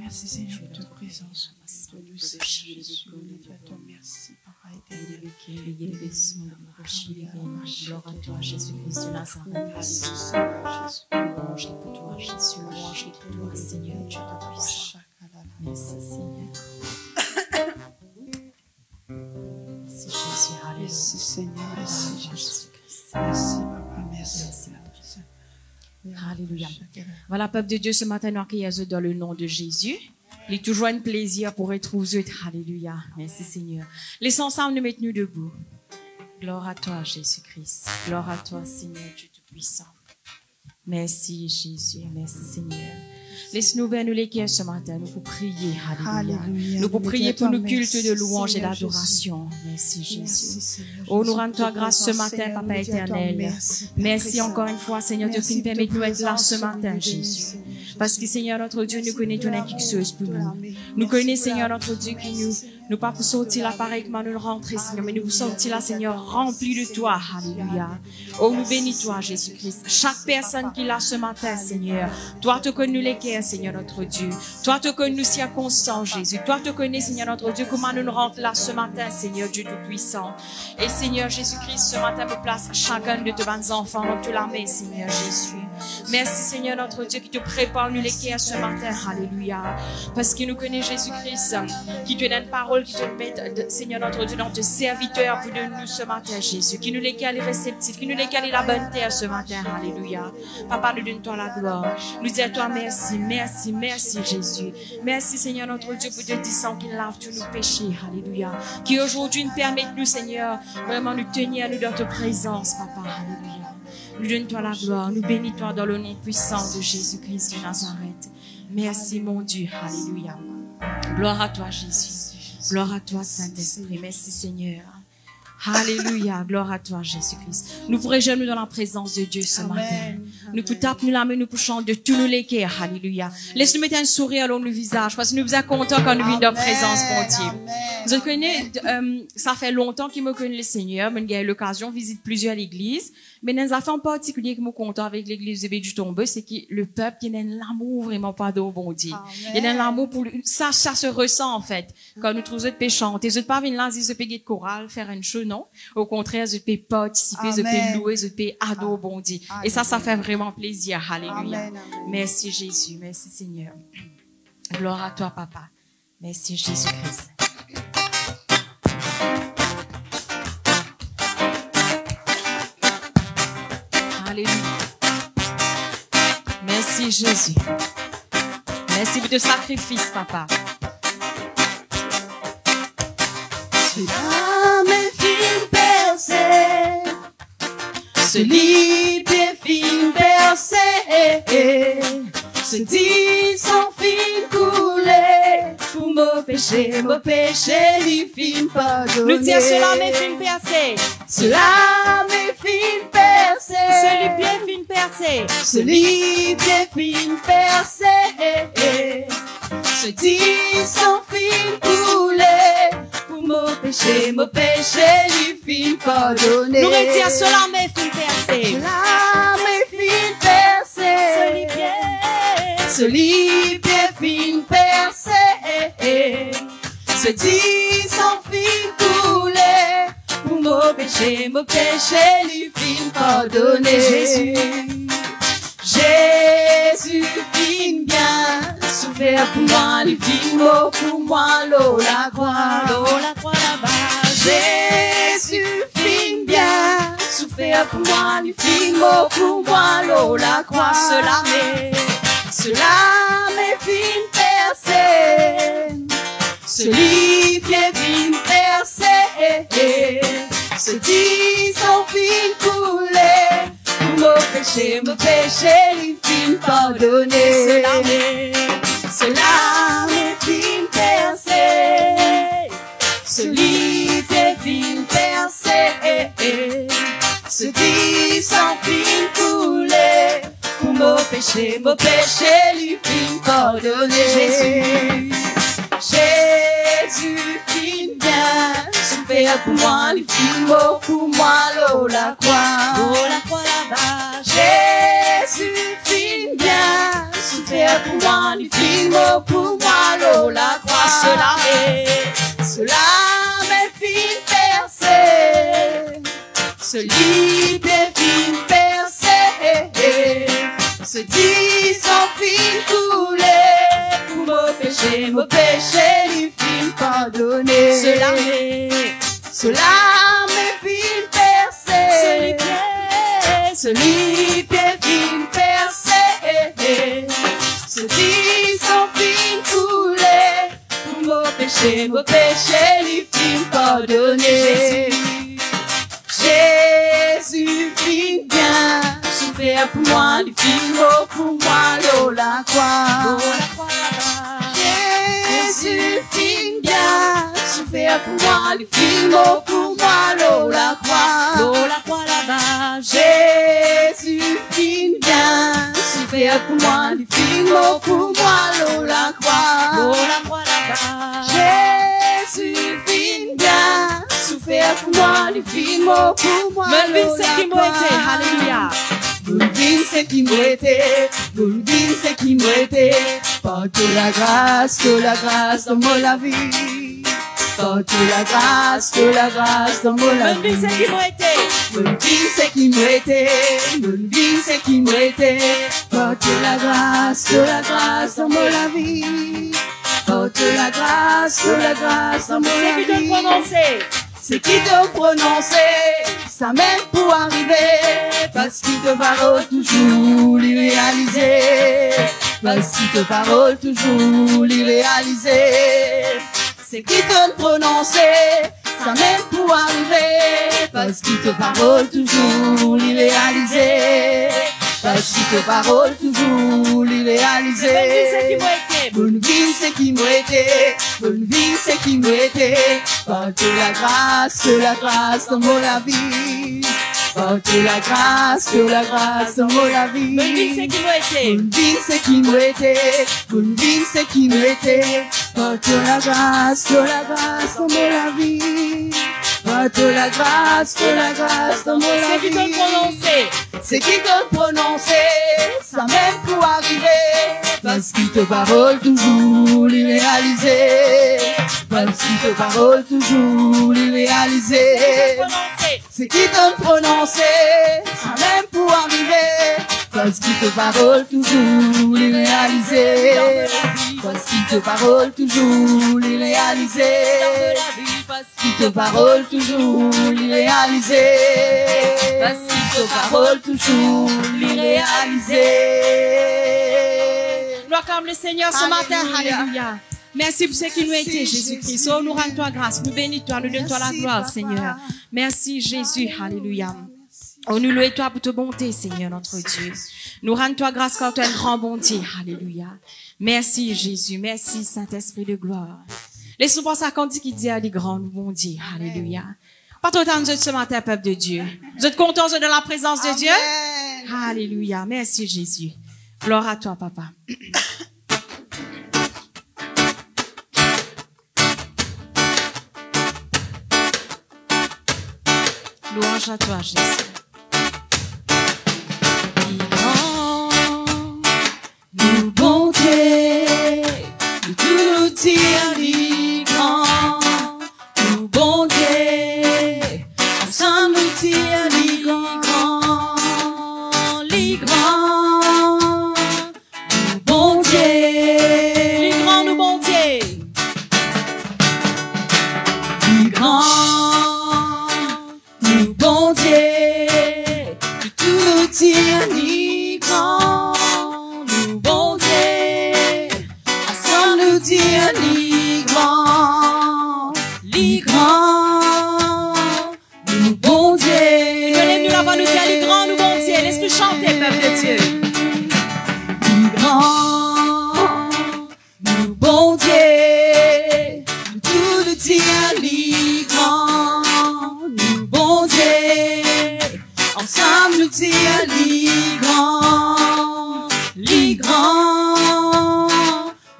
Merci Seigneur de ta présence. Nous Jésus, nous te merci, Papa éternel. Gloire à toi, Jésus-Christ de Nazareth. Merci Seigneur Jésus. Louange pour toi, Jésus. Louange pour toi, Seigneur, Dieu Tout-Puissant. Merci, Seigneur. Merci, Jésus. Alléluia. Merci Seigneur. Merci Jésus. Merci Papa. Merci. Alléluia. Voilà, peuple de Dieu, ce matin, nous accueillons dans le nom de Jésus. Il est toujours un plaisir pour être vous autres. Alléluia. Merci Seigneur. Laissons ensemble nous mettre nous debout. Gloire à toi, Jésus-Christ. Gloire à toi, Seigneur Dieu Tout-Puissant. Merci Jésus. Merci Seigneur. Laisse-nous vers nous les cœurs ce matin, nous pour prier. Alléluia. Nous pour prier pour nos cultes de louange et d'adoration. Merci Jésus. Oh, nous rendons toi grâce ce matin, Papa éternel. Merci encore une fois, Seigneur Dieu, qui nous permet de nous être là ce matin, Jésus. Parce que, Seigneur notre Dieu, nous connaissons quelque chose pour nous. Nous connaissons, Seigneur notre Dieu, qui nous pas pour sortir là pareil comment nous rentrer, Seigneur, mais nous sortir là, Seigneur, remplis de toi. Alléluia. Oh, nous bénis-toi, Jésus-Christ. Chaque personne qui est là ce matin, Seigneur, toi te connais les cœurs, Seigneur notre Dieu. Toi te connais nous circonstances, Jésus. Toi te connais, Seigneur notre Dieu, comment nous rentrons là ce matin, Seigneur Dieu Tout-Puissant. Et Seigneur Jésus-Christ, ce matin, me place chacun de tes bons enfants dans toute la main, Seigneur Jésus. Merci, Seigneur notre Dieu, qui te prépare nous les cœurs ce matin. Alléluia. Parce qu'il nous connaît Jésus-Christ, qui te donne parole, qui te met, Seigneur notre Dieu, dans tes serviteurs pour de nous ce matin, Jésus. Qui nous les cale réceptifs, qui nous les cale la bonne terre ce matin. Alléluia. Papa, nous donne-toi la gloire. Nous disons à toi merci, merci, merci, Jésus. Merci, Seigneur notre Dieu, pour te dire qu'il lave tous nos péchés. Alléluia. Qui aujourd'hui nous permet, nous, Seigneur, vraiment nous tenir nous dans ta présence, Papa. Alléluia. Nous donne-toi la gloire. Nous bénis-toi dans le nom puissant de Jésus-Christ de Nazareth. Merci, mon Dieu. Alléluia. Gloire à toi, Jésus. Gloire à toi, Saint-Esprit. Merci, Seigneur. Alléluia. Gloire à toi, Jésus-Christ. Nous pourrions nous dans la présence de Dieu ce matin. Nous pour taper nous la main, nous pour chanter de tous nos cœurs. Alléluia. Laisse-nous mettre un sourire dans le visage parce que nous sommes contents quand nous venons dans la présence, mon Dieu. Vous connaissez, ça fait longtemps qu'il me connaît le Seigneur. J'ai eu l'occasion de visiter plusieurs églises. Mais dans un affaire en particulier que je suis content avec l'église de Bédu Tombeux, c'est que le peuple, il y a un amour vraiment pas de bon Dieu. Il y a un amour pour ça se ressent, en fait. Quand nous trouvons autres péchants. Les autres pas venir là, ils se payent de chorale, faire une chose, non. Au contraire, ils peuvent participer, ils peuvent louer, ils peuvent adorer bon Dieu. Et ça fait vraiment plaisir. Alléluia. Merci Jésus. Merci Seigneur. Gloire à toi, Papa. Merci Jésus-Christ. Alléluia. Merci Jésus. Merci pour ton sacrifice, Papa. Cela me fin percé, ce lit est fin percé, ce dit sans fin coulé, pour mon péché, lui fin pardonné. Nous disons cela me fin percé. Cela me fin percé, Celui bien fin percé. ce lit est fin percé, ce dit sans fin coulé, pour mon péché, lui fin pardonné. Nous disons cela me fin percé. Cela me fin percé, Celui bien. ce lit est fin percé, ce dit sans fin coulé, pour mon péché, lui fin pardonné. Jésus. Jésus fin bien, souffert pour moi, il fin mort pour moi, l'eau la croix, là-bas. Jésus fin bien, souffert pour moi, il fin mort pour moi, l'eau la croix. Cela m'est fin percé, celui qui est fin percé, ce dit sans fin coulé, mon péché, lui fin pardonné. Cela m'est fin percé, celui qui est fin percé, ce dit sans fin coulé, pour mon péché, lui fin pardonné. Jésus fin bien, souffert pour moi, il fin mort pour moi, l'eau la croix, là-bas. Jésus fin bien, souffert pour moi, il fin mort pour moi, l'eau, la croix, cela m'est fin percé, ce lit est fin percé, ce dit sans fin coulé, pour mon péché, lui fin pardonné. Cela m'est fin percé, ce lit est fin percé, ce dit sans fin coulé, pour mon péché, lui fin pardonné. Jésus fin bien, souffert pour moi, lui fin mort pour moi, l'eau la croix. Jésus fin bien, souffert pour moi, lui fin mort pour moi, l'eau la croix là-bas. Jésus fin bien, souffert pour moi, lui fin mort pour moi, l'eau la croix là-bas. Jésus fin bien, souffert pour moi, lui fin mort pour moi, Melvin, c'est qui m'a été, alléluia. Melvin, c'est qui m'a été, Melvin, c'est qui m'a été, porte la grâce dans mon la vie. Porte la grâce dans mon la vie. Melvin, c'est qui m'a été. Melvin, c'est qui m'a été, Melvin, c'est qui m'a été, porte la grâce dans mon la vie. Porte la grâce dans mon la vie. C'est qui te prononcer. C'est qui te prononcer, ça même pour arriver, parce qu'il te parole toujours les réaliser, parce qu'il te parole toujours les réaliser. C'est qui te prononcer, ça même pour arriver, parce qu'il te parole toujours les réaliser, parce qu'il te parole toujours les réaliser. Bonne vie, c'est qui m'a été, bonne vie, c'est qui m'a été, porte la grâce dans mon la vie. Porte la grâce dans mon la vie. Bonne vie, c'est qui m'a été. Bonne vie, c'est qui m'a été, bonne vie, c'est qui m'a été, porte la grâce dans mon la vie. Porte la grâce dans mon la vie. C'est qui te prononcer. C'est qui te prononcer, ça même pour arriver, parce qu'il te parole toujours les réaliser, parce qu'il te parole toujours les réaliser. C'est qui te prononcer, ça même pour arriver, parce qu'il te parole toujours les réaliser, parce qu'il te parole toujours les réaliser, parce qu'il te parole toujours les réaliser, parce qu'il te parole toujours les réaliser. Nous acclamons le Seigneur ce matin, alléluia. Merci pour ce qui nous a été, Jésus-Christ. Oh, nous rendons toi grâce, nous bénissons toi, nous donnons toi la gloire, Seigneur. Merci, Jésus, alléluia. Oh, nous louons toi pour ta bonté, Seigneur, notre Dieu. Nous rendons toi grâce car tu es un grand bon Dieu, alléluia. Merci, Jésus, merci, Saint-Esprit de gloire. Laisse-nous penser à quand dit qu'il dit à les grands, nous bon Dieu, alléluia. Pas trop temps, nous êtes ce matin, peuple de Dieu. Vous êtes contents de la présence de Dieu? Alléluia, merci, Jésus. Gloire à toi, papa. Louange à toi, Jésus. Nous bon Dieu, nous tout nous dire les grands. Nous bon Dieu, ensemble nous dire les grands, les grands. Nous bon Dieu, Les grands, nous bon Dieu. les grands. Nous bon Dieu, nous tout nous dire les grands. Nous bon Dieu, ensemble nous dire les grands, les grands. Nous bon Dieu, Venez-nous la voix nous dire les grands, nous bon Dieu. Laisse-nous chanter, peuple de Dieu. les grands. Nous bon Dieu, nous tout nous dire les grands. Nous bon Dieu, ensemble nous dire les grands, les grands.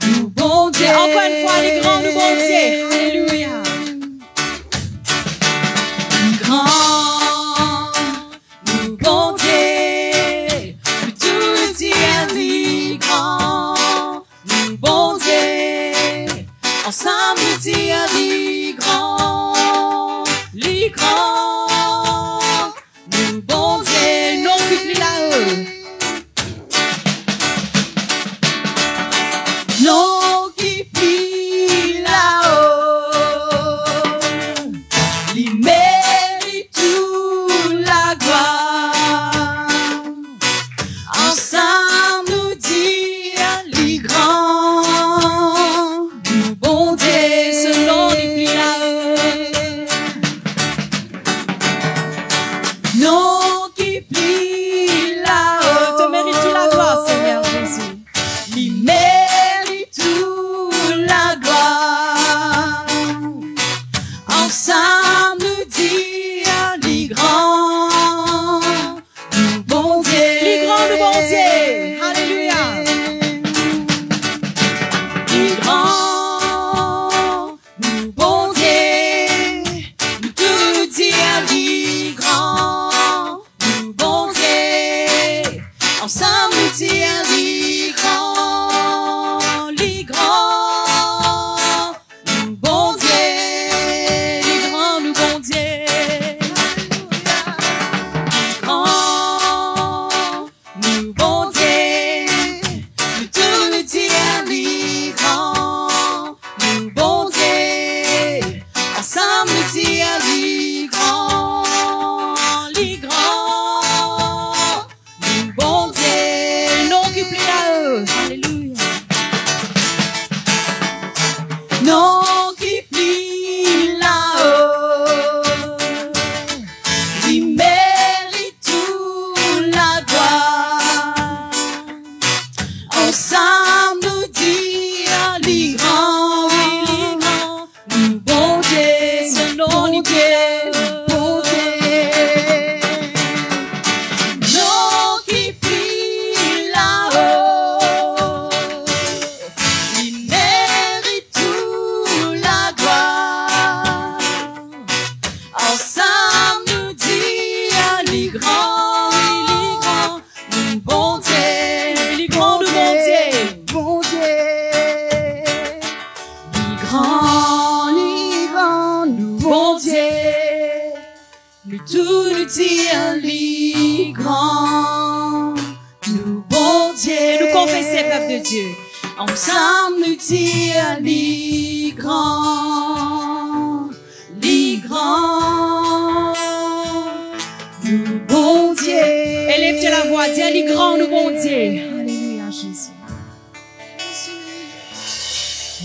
Nous bon Dieu. Encore une fois, les ensemble nous dire les grands, nous bon Dieu, non plus là-haut. Non qui plie là-haut, il mérite toute la gloire. Ensemble nous dire les grands, nous bon Dieu, selon les plis là-haut. Non qui plie là-haut, te mérite toute la gloire, Seigneur Jésus. Il mérite toute la gloire. Ensemble nous dire les grands, nous bon Dieu. Les grands, nous bon Dieu. Alléluia. Les grands, nous bon Dieu. Nous tout dire les grands, nous bon Dieu. Ensemble nous dire les grands, nous bon Dieu. Les grands, nous bon Dieu. Les grands, nous bon Dieu. Nous tout nous dire les grands, nous bon Dieu. Ensemble nous dire les grands, nous bon Dieu. Non qui plie là-haut. Alléluia. Non qui plie là-haut, il mérite toute la gloire. Ensemble nous dire les grands, nous bon Dieu, selon les Dieu, bon Dieu. Non qui plie là-haut, il mérite toute la gloire. Ensemble nous dire les grands, nous bon Dieu. Les grands, nous bon Dieu. Bon Dieu. Les grands, nous bon Dieu. Nous tout nous dire les grands, nous bon Dieu. Nous confesser, peuple de Dieu. Ensemble nous dire les grands, nous bon Dieu. Élève la voix, dis les grands, nous bon Dieu. Alléluia, Jésus.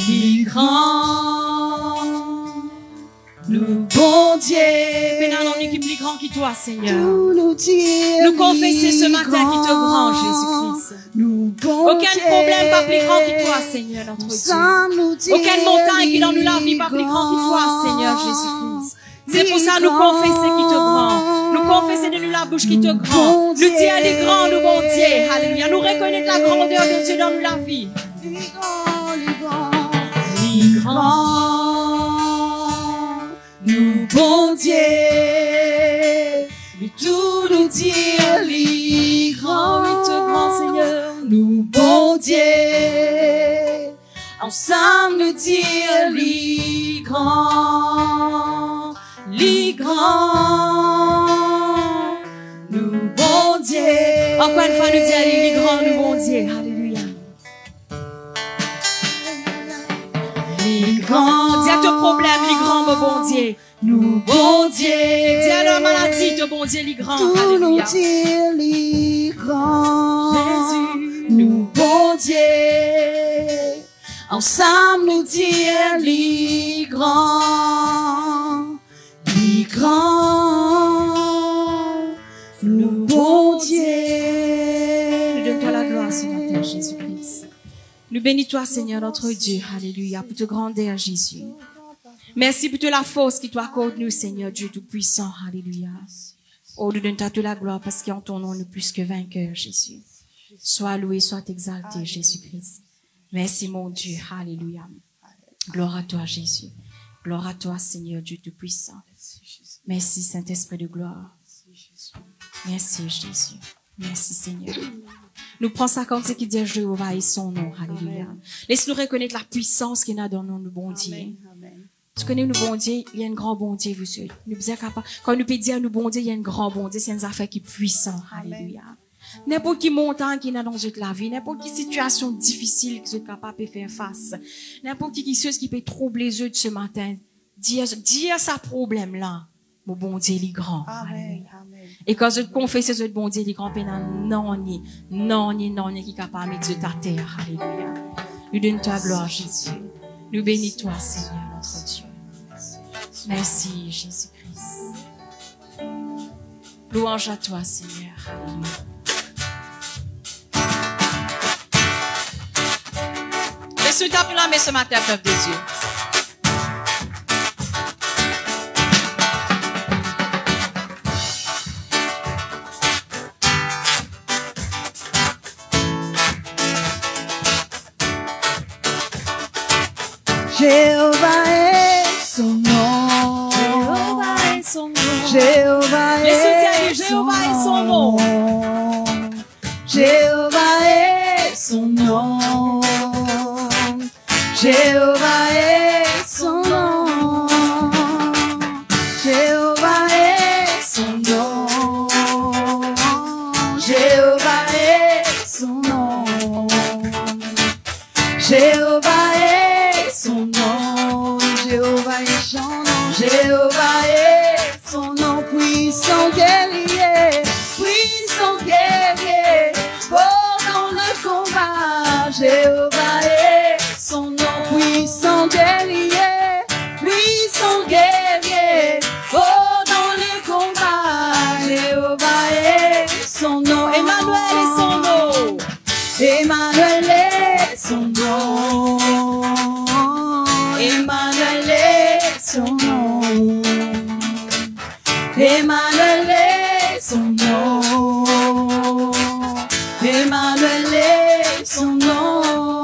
Les grands, nous bon Dieu. Bénin en équipe plus grand qui toi, Seigneur. Nous dire Nous confesser ce matin qui te grand, Jésus-Christ. Nous bon Aucun problème pas plus grand que toi, Seigneur, notre Dieu. Aucune montagne qui dans nous la vie pas plus grand que toi, Seigneur Jésus-Christ. C'est pour ça nous confesser qui te grand. Nous confesser de nous la bouche qui te grand. Nous dire les grands, nous bon Dieu. Alléluia. Nous reconnaître la grandeur de Dieu dans nous la vie. Les grands, nous bon Dieu. Nous tout nous dire les grands, oui, te grand Seigneur. Nous bon Dieu. Ensemble nous dire les grands, nous bon Dieu. Encore une fois, nous dire les grands, nous bon Dieu. Alléluia. Les grands, dis à ton problème, les grands, mon bon Dieu. Nous bon Dieu. Dis à la maladie, ton bon Dieu, les grands. Tout Alléluia. nous dire les grands, Jésus, nous bon Dieu. Ensemble nous dire les grands, nous bon Dieu. Nous donne-toi la gloire ce matin, Jésus-Christ. Nous bénis-toi, Seigneur, notre Dieu. Alléluia. Pour te grandeur, Jésus. Merci pour toute la force qui t'accorde nous, Seigneur, Dieu Tout-Puissant. Alléluia. Oh, nous donne-toi toute la gloire parce qu'en ton nom, nous plus que vainqueurs, Jésus. Sois loué, sois exalté, Jésus-Christ. Merci, mon Dieu. Alléluia. Gloire à toi, Jésus. Gloire à toi, Seigneur, Dieu Tout-Puissant. Merci, Saint-Esprit de gloire. Merci, Jésus. Merci, Seigneur. Nous prenons ça comme ce qui dit Jéhovah et son nom. Alléluia. Laisse-nous reconnaître la puissance qu'il y a dans nous, bon Dieu. Tu connais nous, bon Dieu, il y a un grand bon Dieu, vous savez. Nous sommes capables, quand nous pouvons dire nous, bon Dieu, il y a un grand bon Dieu, c'est une affaire qui est puissante. Alléluia. N'importe qui montagne qui est dans notre la vie, n'importe qui situation difficile que vous êtes capable de faire face, n'importe qui chose qui peut troubler les yeux de ce matin, dire sa problème là, mon bon Dieu, il est grand. Amen. Et quand je confesse ce bon Dieu, il est grand, non, qui est capable de mettre ta terre. Alléluia. Nous donnons ta gloire, Jésus. Nous bénissons toi, Seigneur, notre Dieu. Merci, Jésus-Christ. Louange à toi, Seigneur. Alléluia. Laisse-nous t'acclamer ce matin, peuple de Dieu. Jéhovah est son nom. Jéhovah est son nom. Jéhovah est son nom. Jéhovah est son nom. Jéhovah est son nom. Jéhovah est son nom. Jéhovah est son nom. Jéhovah est son nom. Jéhovah est son nom. Jéhovah est son nom. Puissant guerrier, puissant guerrier, fort dans le combat. Jéhovah est son nom. Puissant guerrier, puissant guerrier, fort dans le combat. Jéhovah est son nom. Emmanuel est son nom. Emmanuel est son nom. Emmanuel est son nom. Emmanuel est son nom. Emmanuel est son nom.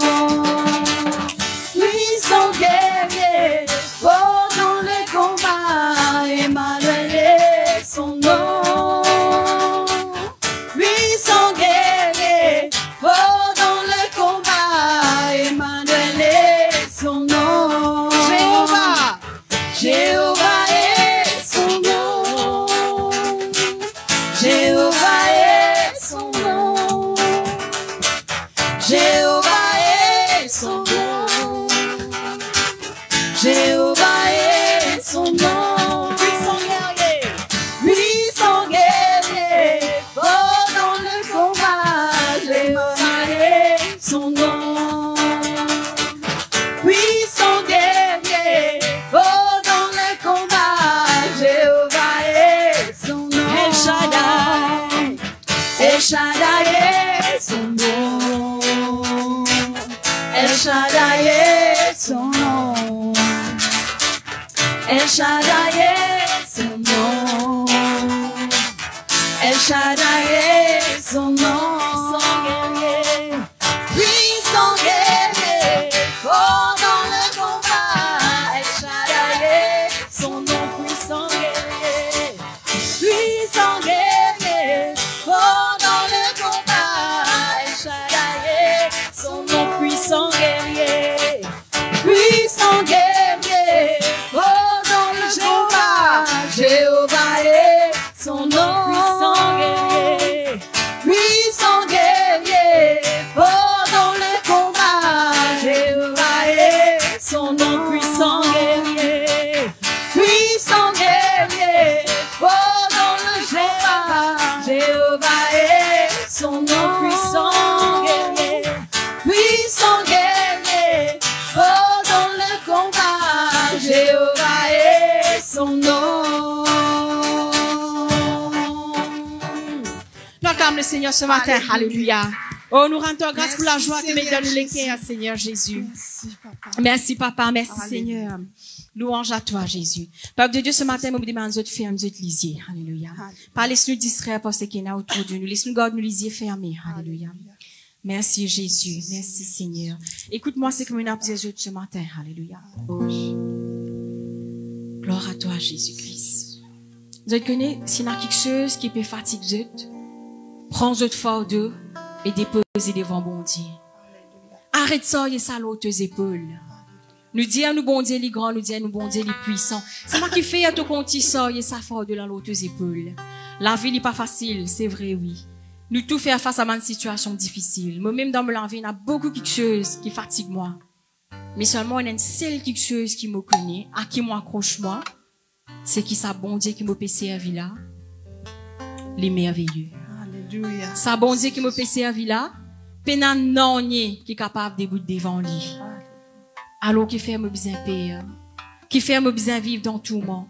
Puissant guerrier, fort dans le combat. Emmanuel est son nom. Puissant guerrier, fort dans le combat. Emmanuel est son nom. Jéhovah, Jéhovah est son nom. Jéhovah est son nom. Jéhovah est son nom. Jéhovah est son nom. Puissant guerrier, puissant guerrier, fort dans le combat. Jéhovah est son nom. Puissant guerrier, fort dans le combat. Jéhovah est son nom. El Shaddai, El Shaddai est son nom. El Shaddai est son nom. El Shaddai est son nom. El Shaddai est son nom. Puissant guerrier, fort dans le combat. El Shaddai est son nom. Puissant guerrier, puissant guerrier, fort dans le combat. El Shaddai est son nom. Puissant guerrier, puissant guerrier, fort dans le combat. Jéhovah est son nom. Puissant guerrier, puissant guerrier, fort dans le combat. Jéhovah est son nom. Puissant guerrier, puissant guerrier, fort dans le combat. Jéhovah est son nom. Puissant guerrier, puissant guerrier, fort dans le combat. Jéhovah est son nom. Nous acclamons le Seigneur ce matin. Alléluia. Oh, nous rendons grâce pour la joie que nous donne le cœur, Seigneur Jésus. Merci, Papa. Merci, Seigneur. Louange à toi, Jésus. Peuple de Dieu, ce matin, nous demandons de faire nous lisier. Alléluia. Pas laisse-nous distraire par ce qu'il y a autour de nous. Laisse-nous garder nos lisiers fermés. Alléluia. Merci, Jésus. Merci, Seigneur. Écoute-moi ce que nous avons dit ce matin. Alléluia. Gloire à toi, Jésus-Christ. Vous connaissez, s'il y a quelque chose qui peut fatiguer, prends votre fort d'eux. et déposer devant bon Dieu. Arrête ça, et ça l'autre épaules. Nous dire nous bon Dieu les grands, nous dire nous bon Dieu les puissants. C'est moi qui fais à tout compte ça, et ça fort de l'autre épaules. La vie n'est pas facile, c'est vrai, oui. Nous tout faire face à une situation difficile. Moi-même dans ma vie, il y a beaucoup de choses qui fatiguent moi. Mais seulement il y a une seule quelque chose qui me connaît, à qui m'accroche moi. C'est qui ça bon Dieu qui m'a passé à vie là. Les merveilleux. Alléluia. Ça bon Dieu qui m'a passé à vie là. Penan non qui est capable de bouter devant lui. Alors qui fait me besoin payer. Qui fait me besoin vivre dans tout le monde.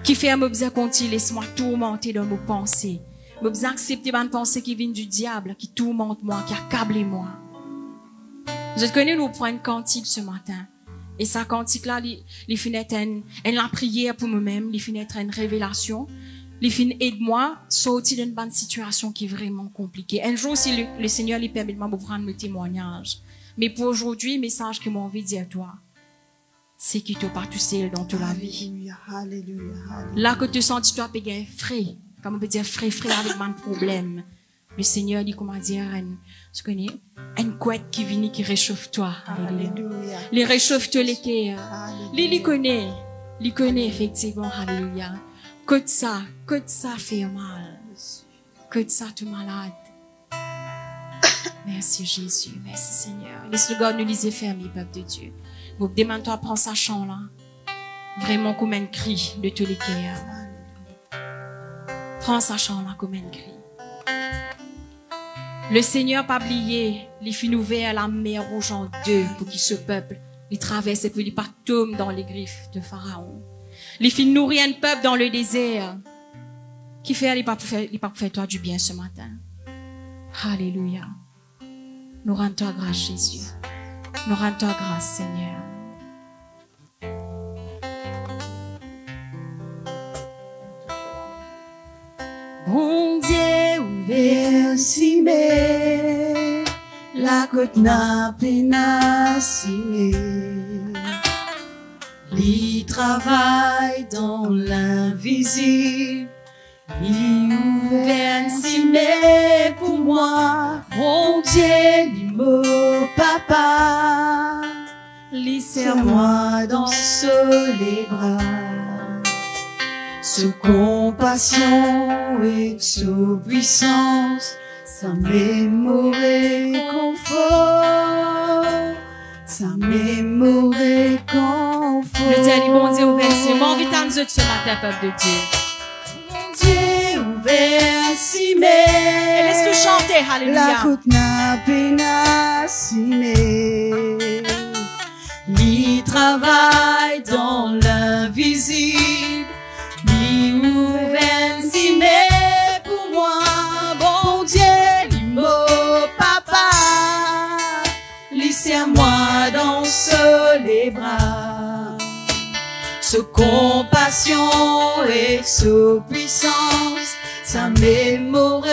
Qui fait me besoin continuer laisse-moi tourmenter dans mes pensées. Me besoin accepter une pensée qui vient du diable, qui tourmente moi, qui accable moi. Je connais nous prendre une cantique ce matin. Et sa cantique là, les fenêtres une la prière pour moi-même, les fenêtres une révélation. Les fenêtres aide-moi sortir d'une bonne situation qui est vraiment compliquée. Un jour, si le Seigneur lui permet de me prendre mes témoignages. Mais pour aujourd'hui, le message que j'ai envie de dire à toi, c'est que tu n'es pas tout seul dans toute la vie. Alléluia, alléluia, alléluia. Là que tu sens, tu dois payer frais. Comme on peut dire frais avec un problème. Le Seigneur dit, comment dire, tu connais, une couette qui vient, qui réchauffe toi. Alléluia. Les réchauffe toi les cœurs. Les connaît effectivement, alléluia. Que ça fait mal. Que ça te malade. Merci Jésus, merci Seigneur. Laisse le God nous les fermer, peuple de Dieu. Donc, demande-toi, prends sa chant là. Vraiment comme un cri de tous les cœurs. Prends sa chant là comme un cri. Le Seigneur pas oublié, il fit ouvert la mer rouge en deux pour qu'il ce peuple, il traverse et puis il pas tombe dans les griffes de Pharaon. Il fit nourrir un peuple dans le désert. Qui fait, il pas pour faire toi du bien ce matin. Alléluia. Nous rendons toi grâce, Jésus. Nous rendons toi grâce, Seigneur. Bon Dieu ouvert si mais la côte n'a pas signé. Il travaille dans l'invisible. Il ouvert si mais pour moi. Bon Dieu, l'immo papa. Serre-moi dans les bras. Sous compassion et sous puissance, sa mémoire confort, sa mémoire confort. Le Dieu, bon Dieu ouvert, c'est mon vitam de ce matin, peuple de Dieu. Mon Dieu ouvert, si mais. Laisse-nous chanter, alléluia. La côte n'a pas signé. Il travaille dans l'invisible. Il ouvert si mais pour moi. Bon Dieu, l'immo papa. Laissez-moi dans les bras. Sous compassion et sous puissance, sa mémoire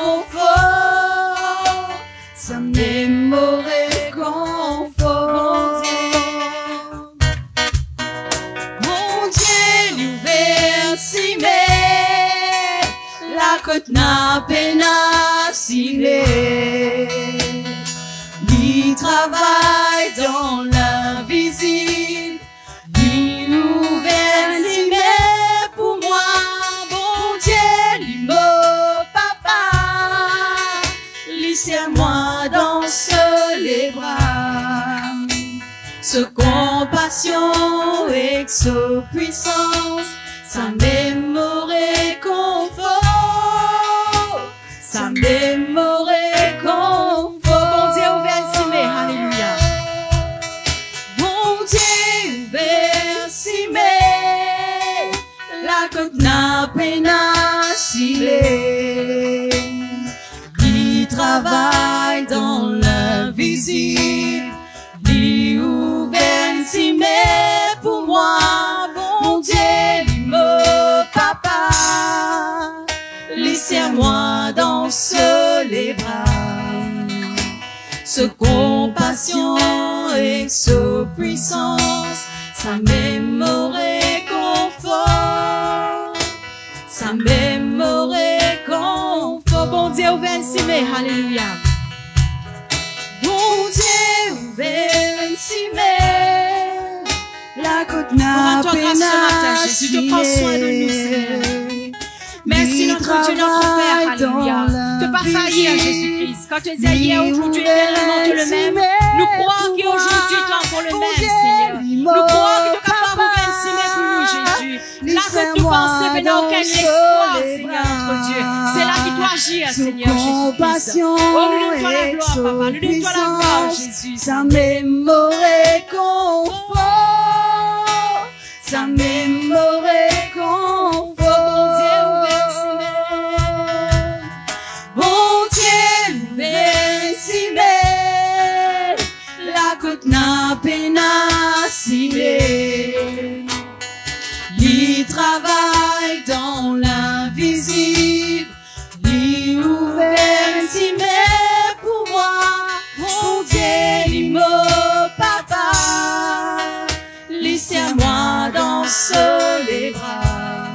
confort, sa mémoire confort. Mon Dieu, l'ouvert si mais la côte n'a pas signé. Il travaille dans l'invisible. Il ouvert si mais pour moi. Bon Dieu, l'immo papa. Laissez-moi dans les bras. Ce compassion et ce puissance, sa mémoire confort, sa mémoire confort. Bon Dieu ouvert si mais, alléluia. Bon Dieu ouvert si mais, la côte n'a pas signé. Il travaille dans l'invisible. Il ouvert si mais pour moi. Bon Dieu, l'immo papa. Laissez-moi dans les bras. Ce compassion et ce puissance, sa mémoire confort, sa mémoire confort. Bon Dieu ouvert si fait. Alléluia. Bon Dieu, ouvert si belle, la côte n'a Rends-toi grâce ce matin, Jésus. Te prends soin de nous, Seigneur. Merci notre Dieu, notre Père, alléluia. De pas faillir, Jésus-Christ. Quand tu disais hier, aujourd'hui, éternellement, tu es le même. Nous croyons qu'aujourd'hui, tu es encore le même, Seigneur. Nous croyons que tu es capable de s'aimer pour nous, Jésus. Là que tu penses, mais dans aucun espoir, Seigneur, notre Dieu. C'est là qu'il doit agir, Seigneur, Jésus-Christ. Oh, nous donnons-toi la gloire, Papa. Nous donnons-toi la gloire, Jésus. Sa mémoire confort, sa mémoire confort. N'a peine à ciler. Il travaille dans l'invisible. Il ouvert si mais pour moi. Mon Dieu, il me papa. Laissez-moi dans les bras.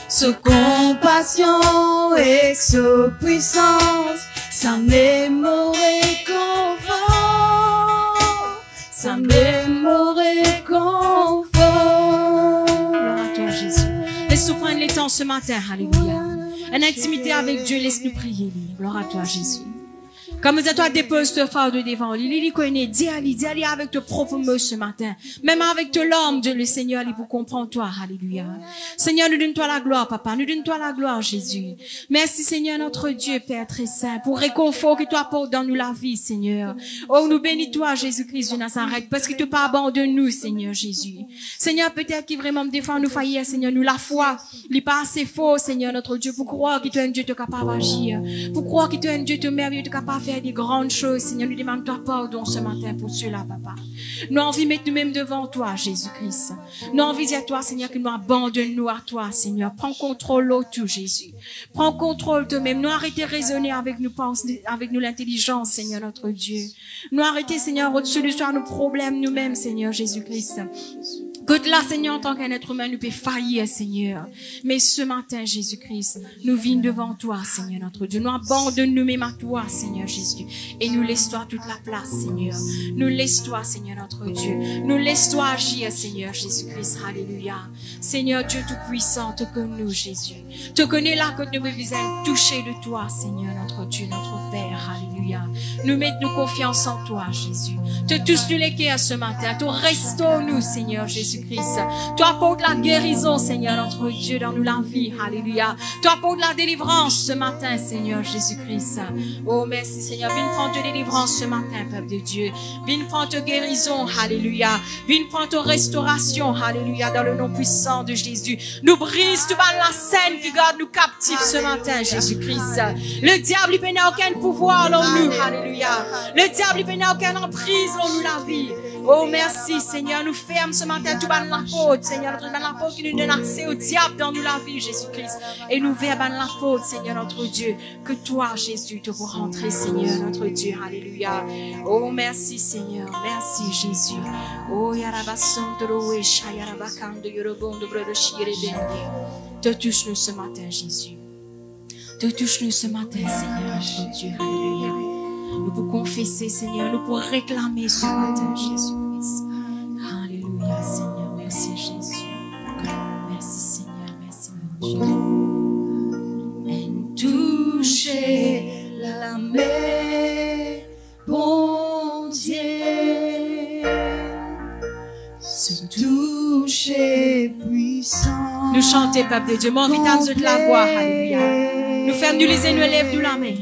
Ce compassion et ce puissance. Sa mémoire confort. Sa mémoire confort. Gloire à toi, Jésus. Laisse-nous prendre les temps ce matin, alléluia. En intimité avec Dieu, laisse-nous prier. Gloire à toi, Jésus. Comme vous êtes toi, dépose ce fardeau devant lui. Il connaît, dis avec tes propres mots ce matin. Même avec te l'homme, Dieu le Seigneur, il vous comprend toi. Alléluia. Seigneur, nous donne-toi la gloire, Papa. Nous donne-toi la gloire, Jésus. Merci, Seigneur, notre Dieu, Père très saint, pour réconfort que tu apportes dans nous la vie, Seigneur. Oh, nous bénis-toi, Jésus-Christ de Nazareth, parce que tu pas abandonné nous, Seigneur Jésus. Seigneur, peut-être qu'il vraiment me défend nous faillir, Seigneur, nous la foi. Il n'est pas assez faux, Seigneur, notre Dieu, pour croire que tu es un Dieu qui est capable d'agir. Pour croire que tu es un Dieu qui est merveilleux, qui est capable de faire des grandes choses, Seigneur. Nous demandons toi pardon ce matin pour cela, Papa. Nous envie de mettre nous-mêmes devant toi, Jésus-Christ. Nous envie à toi, Seigneur, que nous abandonne-nous à toi, Seigneur. Prends contrôle de tout, Jésus. Prends contrôle de nous-mêmes. Nous arrêtez de raisonner avec nous l'intelligence, Seigneur, notre Dieu. Nous arrêtez, Seigneur, de solutionner nos problèmes nous-mêmes, Seigneur Jésus-Christ. Que là, Seigneur, en tant qu'un être humain, nous peut faillir, Seigneur. Mais ce matin, Jésus-Christ, nous venons devant toi, Seigneur, notre Dieu. Nous abandonnons nous-mêmes à toi, Seigneur Jésus. Et nous laisse-toi toute la place, Seigneur. Nous laisse-toi, Seigneur, notre Dieu. Nous laisse-toi agir, Seigneur Jésus-Christ. Alléluia. Seigneur Dieu Tout-Puissant, te connais, Jésus. Te connais là que nous besoin toucher de toi, Seigneur, notre Dieu, notre Père. Alléluia. Nous mettons confiance en toi, Jésus. Te touche-nous les cœurs ce matin. Te restaure-nous, Seigneur Jésus-Christ. Tu apportes la guérison, Seigneur, notre Dieu, dans nous la vie. Alléluia. Tu apportes la délivrance ce matin, Seigneur Jésus-Christ. Oh, merci, Seigneur. Viens prendre ta délivrance ce matin, peuple de Dieu. Viens prendre ta guérison. Alléluia. Viens prendre ta restauration. Alléluia. Dans le nom puissant de Jésus. Nous brise, tu vas la scène qui garde nous captifs ce matin, Jésus-Christ. Le diable, il n'a aucun pouvoir dans nous. Alléluia. Le diable, il n'a aucune emprise dans nous la vie. Oh, merci, Seigneur. Nous ferme ce matin tout ban la faute, Seigneur. Notre ban la faute qui nous donne accès au diable dans nous la vie, Jésus-Christ. Et nous vers ban la faute, Seigneur, notre Dieu. Que toi, Jésus, te pour rentrer, Seigneur, notre Dieu. Alléluia. Oh, merci, Seigneur. Merci, Jésus. Oh, yarabasondorowesh, yarabakando yorobondo brodoshirebe. Te touche-nous ce matin, Jésus. Te touche-nous ce matin, Seigneur, notre Dieu. Alléluia. Nous pour confesser, Seigneur, nous pour réclamer ce matin, Jésus-Christ. Alléluia, Seigneur. Merci, Jésus. Merci, Seigneur. Merci, mon Dieu. Et toucher la mer, bon Dieu. Se toucher puissant. Nous chantons, peuple de Dieu. Mon vital de la voix. Alléluia. Nous fermons les yeux, nous lèvons nous la main.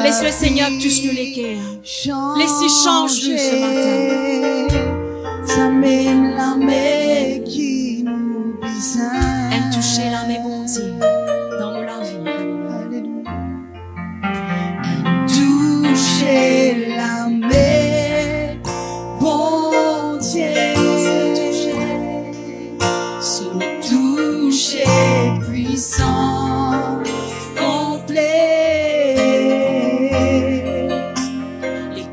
Laisse le Seigneur touche-nous les cœurs. Laisse-le change-nous ce matin. Ça même la main qui nous besoin. Aime toucher la main, bon Dieu, dans nos la vie. Aime toucher la main, bon Dieu. Se toucher puissant.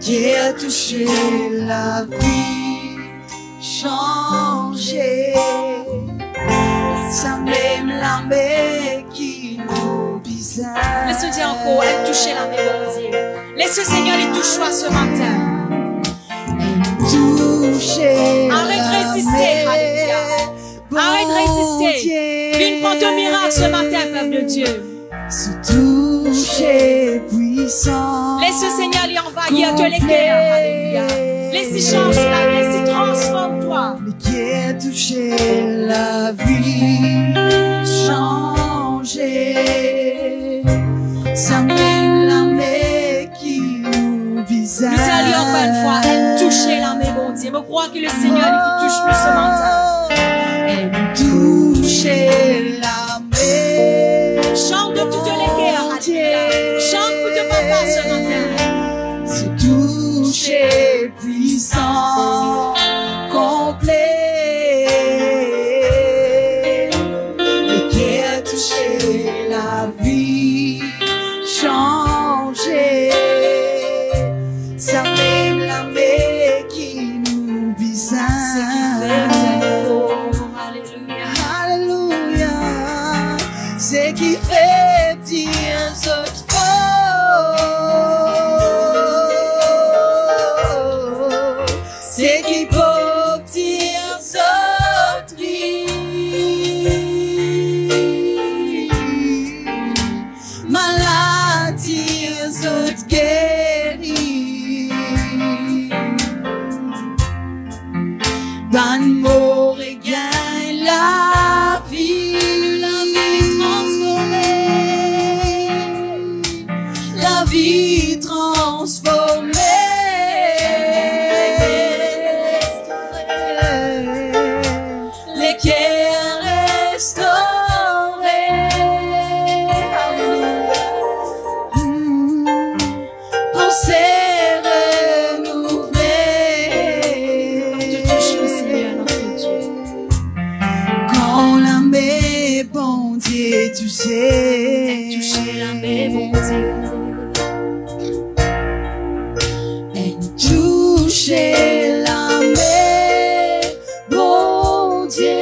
Qui a touché la vie, changé, ça même la main qui nous Laisse-le dire encore, elle toucher la main, bon Dieu. Laisse le Seigneur les touche toi ce matin. Arrête de résister, alléluia. Arrête de résister. Viens prendre ton miracle ce matin, peuple de Dieu. Se toucher puissant. Laisse le Seigneur lui envahir tous les cœurs, alléluia. Laisse-y changer la vie, laisse-y transforme-toi. Mais qui a touché la vie, changé. Ça même la main qui nous visage. Nous allons encore une fois, elle toucher la main, bon Dieu. Je crois que le Seigneur lui qui touche plus ce matin. Elle toucher la main. Chante de toutes les cœurs, alléluia. Chante pour te papa ce matin. Se toucher puissant, complet, et qui a touché la vie, changé, ça même la main qui nous visage. Alléluia, c'est qui fait dire cette c'est qui peut obtenir ce tri. Maladie, ce guéri. Dans mort et gain la vie transformée. La vie transformée. Toucher la main, bon Dieu. Elle toucher la main, bon Dieu.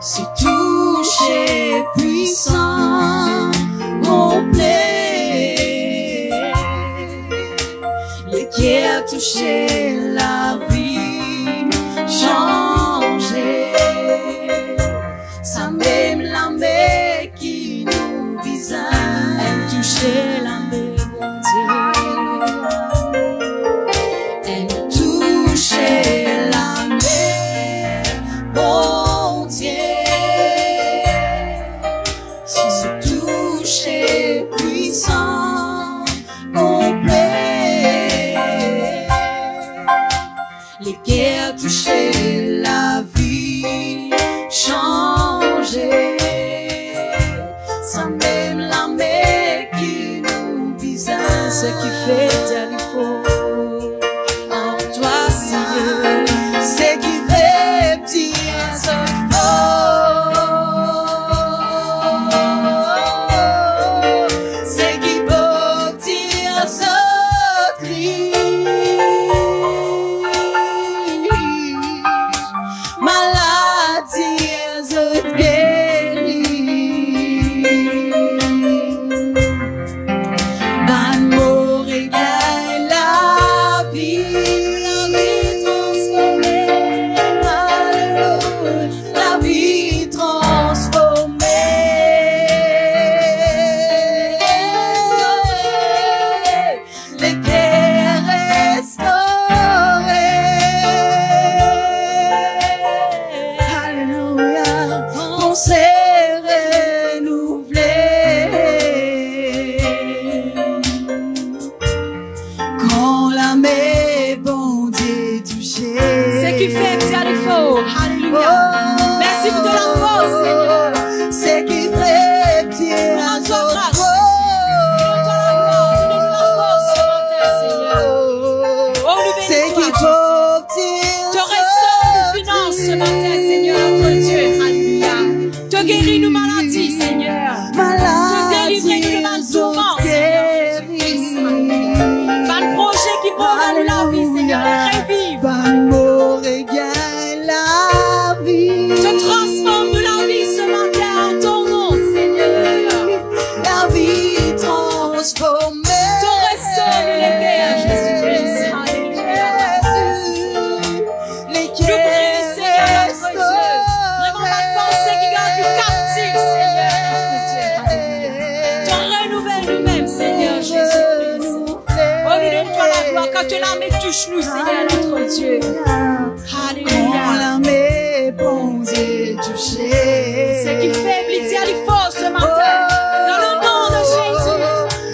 Se toucher puissant, complet. Le qui a touché la vie, changé. Ça même la main qui nous visage. Elle touchait la main, bon Dieu. Elle touchait la main, bon Dieu. Se toucher puissant, complet. Les guerres touchaient la vie, changer, sans même la main qui nous visage. Ce qui fait dire il faut en toi, Seigneur, ce qui fait dire ce faux, ce qui peut dire ce cri. Ban mort et restaure les cœurs, Jésus-Christ. Alléluia. Les Nous prie, Seigneur, notre Dieu. Vraiment la pensée qui garde nous captifs, Seigneur, notre Dieu. Alléluia. T'en renouvelles nous-mêmes, Seigneur, Jésus-Christ. Oh, nous donne-toi la gloire. Quand tu l'as touche-nous, Seigneur, notre Dieu. Alléluia. Mes bon Dieu touché. C'est qui faiblit, tient les forces ce matin. Dans le nom de Jésus.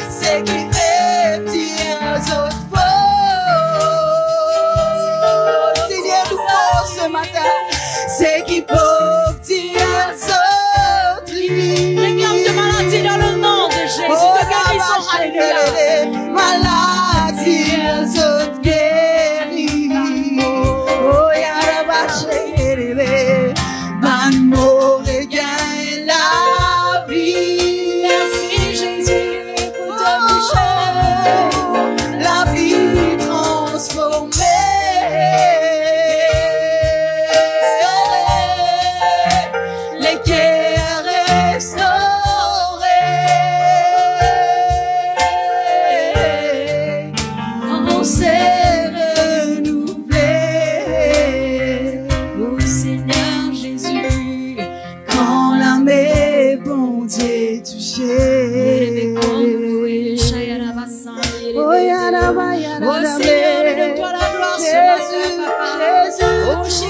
C'est qui fait dire aux autres faux. Seigneur, nous force ce matin. C'est qui peut dire aux autres. Réclame de maladie dans le nom de Jésus. De guérison, alléluia. Maladie, aux autres guéris. Oh, Yaraba, chérie. Ban mot regagne la vie. Merci Jésus pour te toucher. La vie transformée. Les cœurs restaurés. On s'est renouvelé. Au Seigneur Jésus. Quand l'âme est bon Dieu touché. Oh, Yaraba, Yaraba. Oh Seigneur, donne-toi la gloire ce matin, Papa. Oh, ce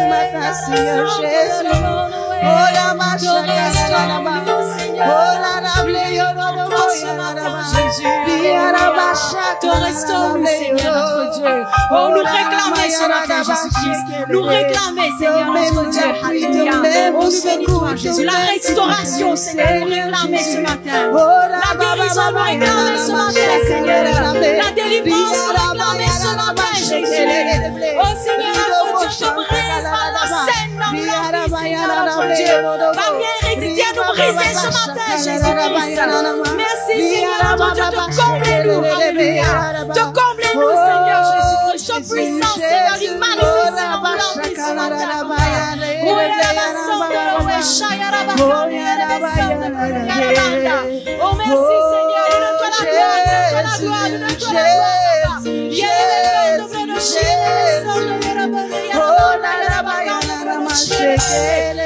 matin, Seigneur Jésus. Oh, la marche, oh, la rable, Te restaure-nous, Seigneur, notre Dieu. Oh, nous réclamer ce matin, Jésus-Christ. Nous réclamer, Seigneur, notre Dieu. Alléluia. Oh, nous bénis-toi, Jésus. La restauration, Seigneur, nous réclamer ce matin. La guérison, nous réclamer ce matin, Seigneur. La délivrance, nous réclamer ce matin, Jésus. Oh, Seigneur, notre Dieu, je brise par la scène dans la vie, Seigneur, notre Dieu. Va bien résister à nous briser ce matin, Jésus-Christ. Merci, Seigneur, notre Dieu, de combler nous. Alléluia. Te comblez-nous, Seigneur Jésus-Christ. Ta puissance, Seigneur, il manifeste dans la vie ce matin. Oh, merci, Seigneur. Donne-toi la gloire, donne-toi la gloire, donne-toi la gloire.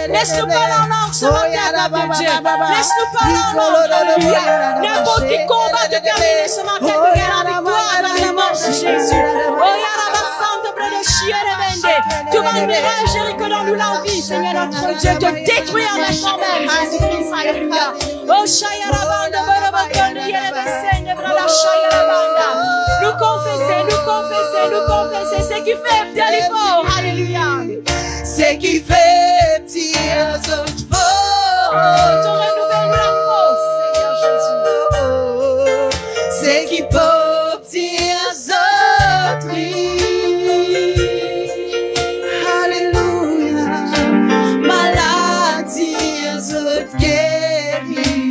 Laisse-nous parler en langue ce matin, Papa Dieu. Laisse-nous parler en langue, alléluia. N'importe qui combat de terminer ce matin, de gagner la victoire dans le nom de Jésus. Oh, tu vas libérer Jéricho dans nous la vie, Seigneur notre Dieu, te détruire maintenant même, Jésus-Christ, alléluia. Oh, Shayarabanda, Barabakanda, Yerebesende, Brada Shayarabanda. Nous confesser, nous confesser, nous confesser, c'est qui fait délivrance, alléluia. C'est qui fait petit aux autres faux. Te renouvelle la force, Seigneur Jésus. C'est qui peut petit aux autres. Alléluia. Maladie aux autres guéris.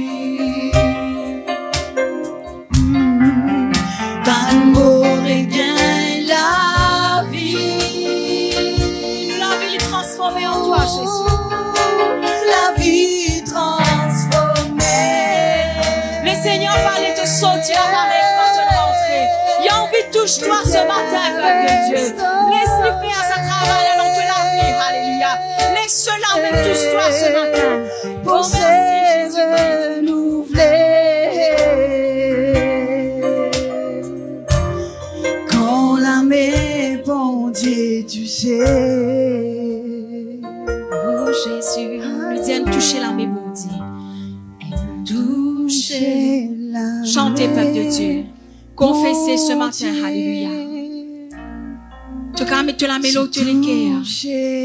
D'amour et gain la vie. La vie est transformée en toi, Jésus. La vie transformée. Le Seigneur parlait de sortir à la règle quand de rentrer. Il a envie de toucher-toi ce matin, Père de Dieu. Laisse-le faire sa travail dans toute la vie. Alléluia. Laisse-la même touche-toi ce matin. Pour se renouveler. Quand l'âme est bon Dieu, tu sais. Oh Jésus, nous disons toucher l'âme et bon Dieu. Toucher l'âme. Chantez, peuple de Dieu. Confessez ce matin, alléluia. Tu peux mettre la mélodie sur les cœurs.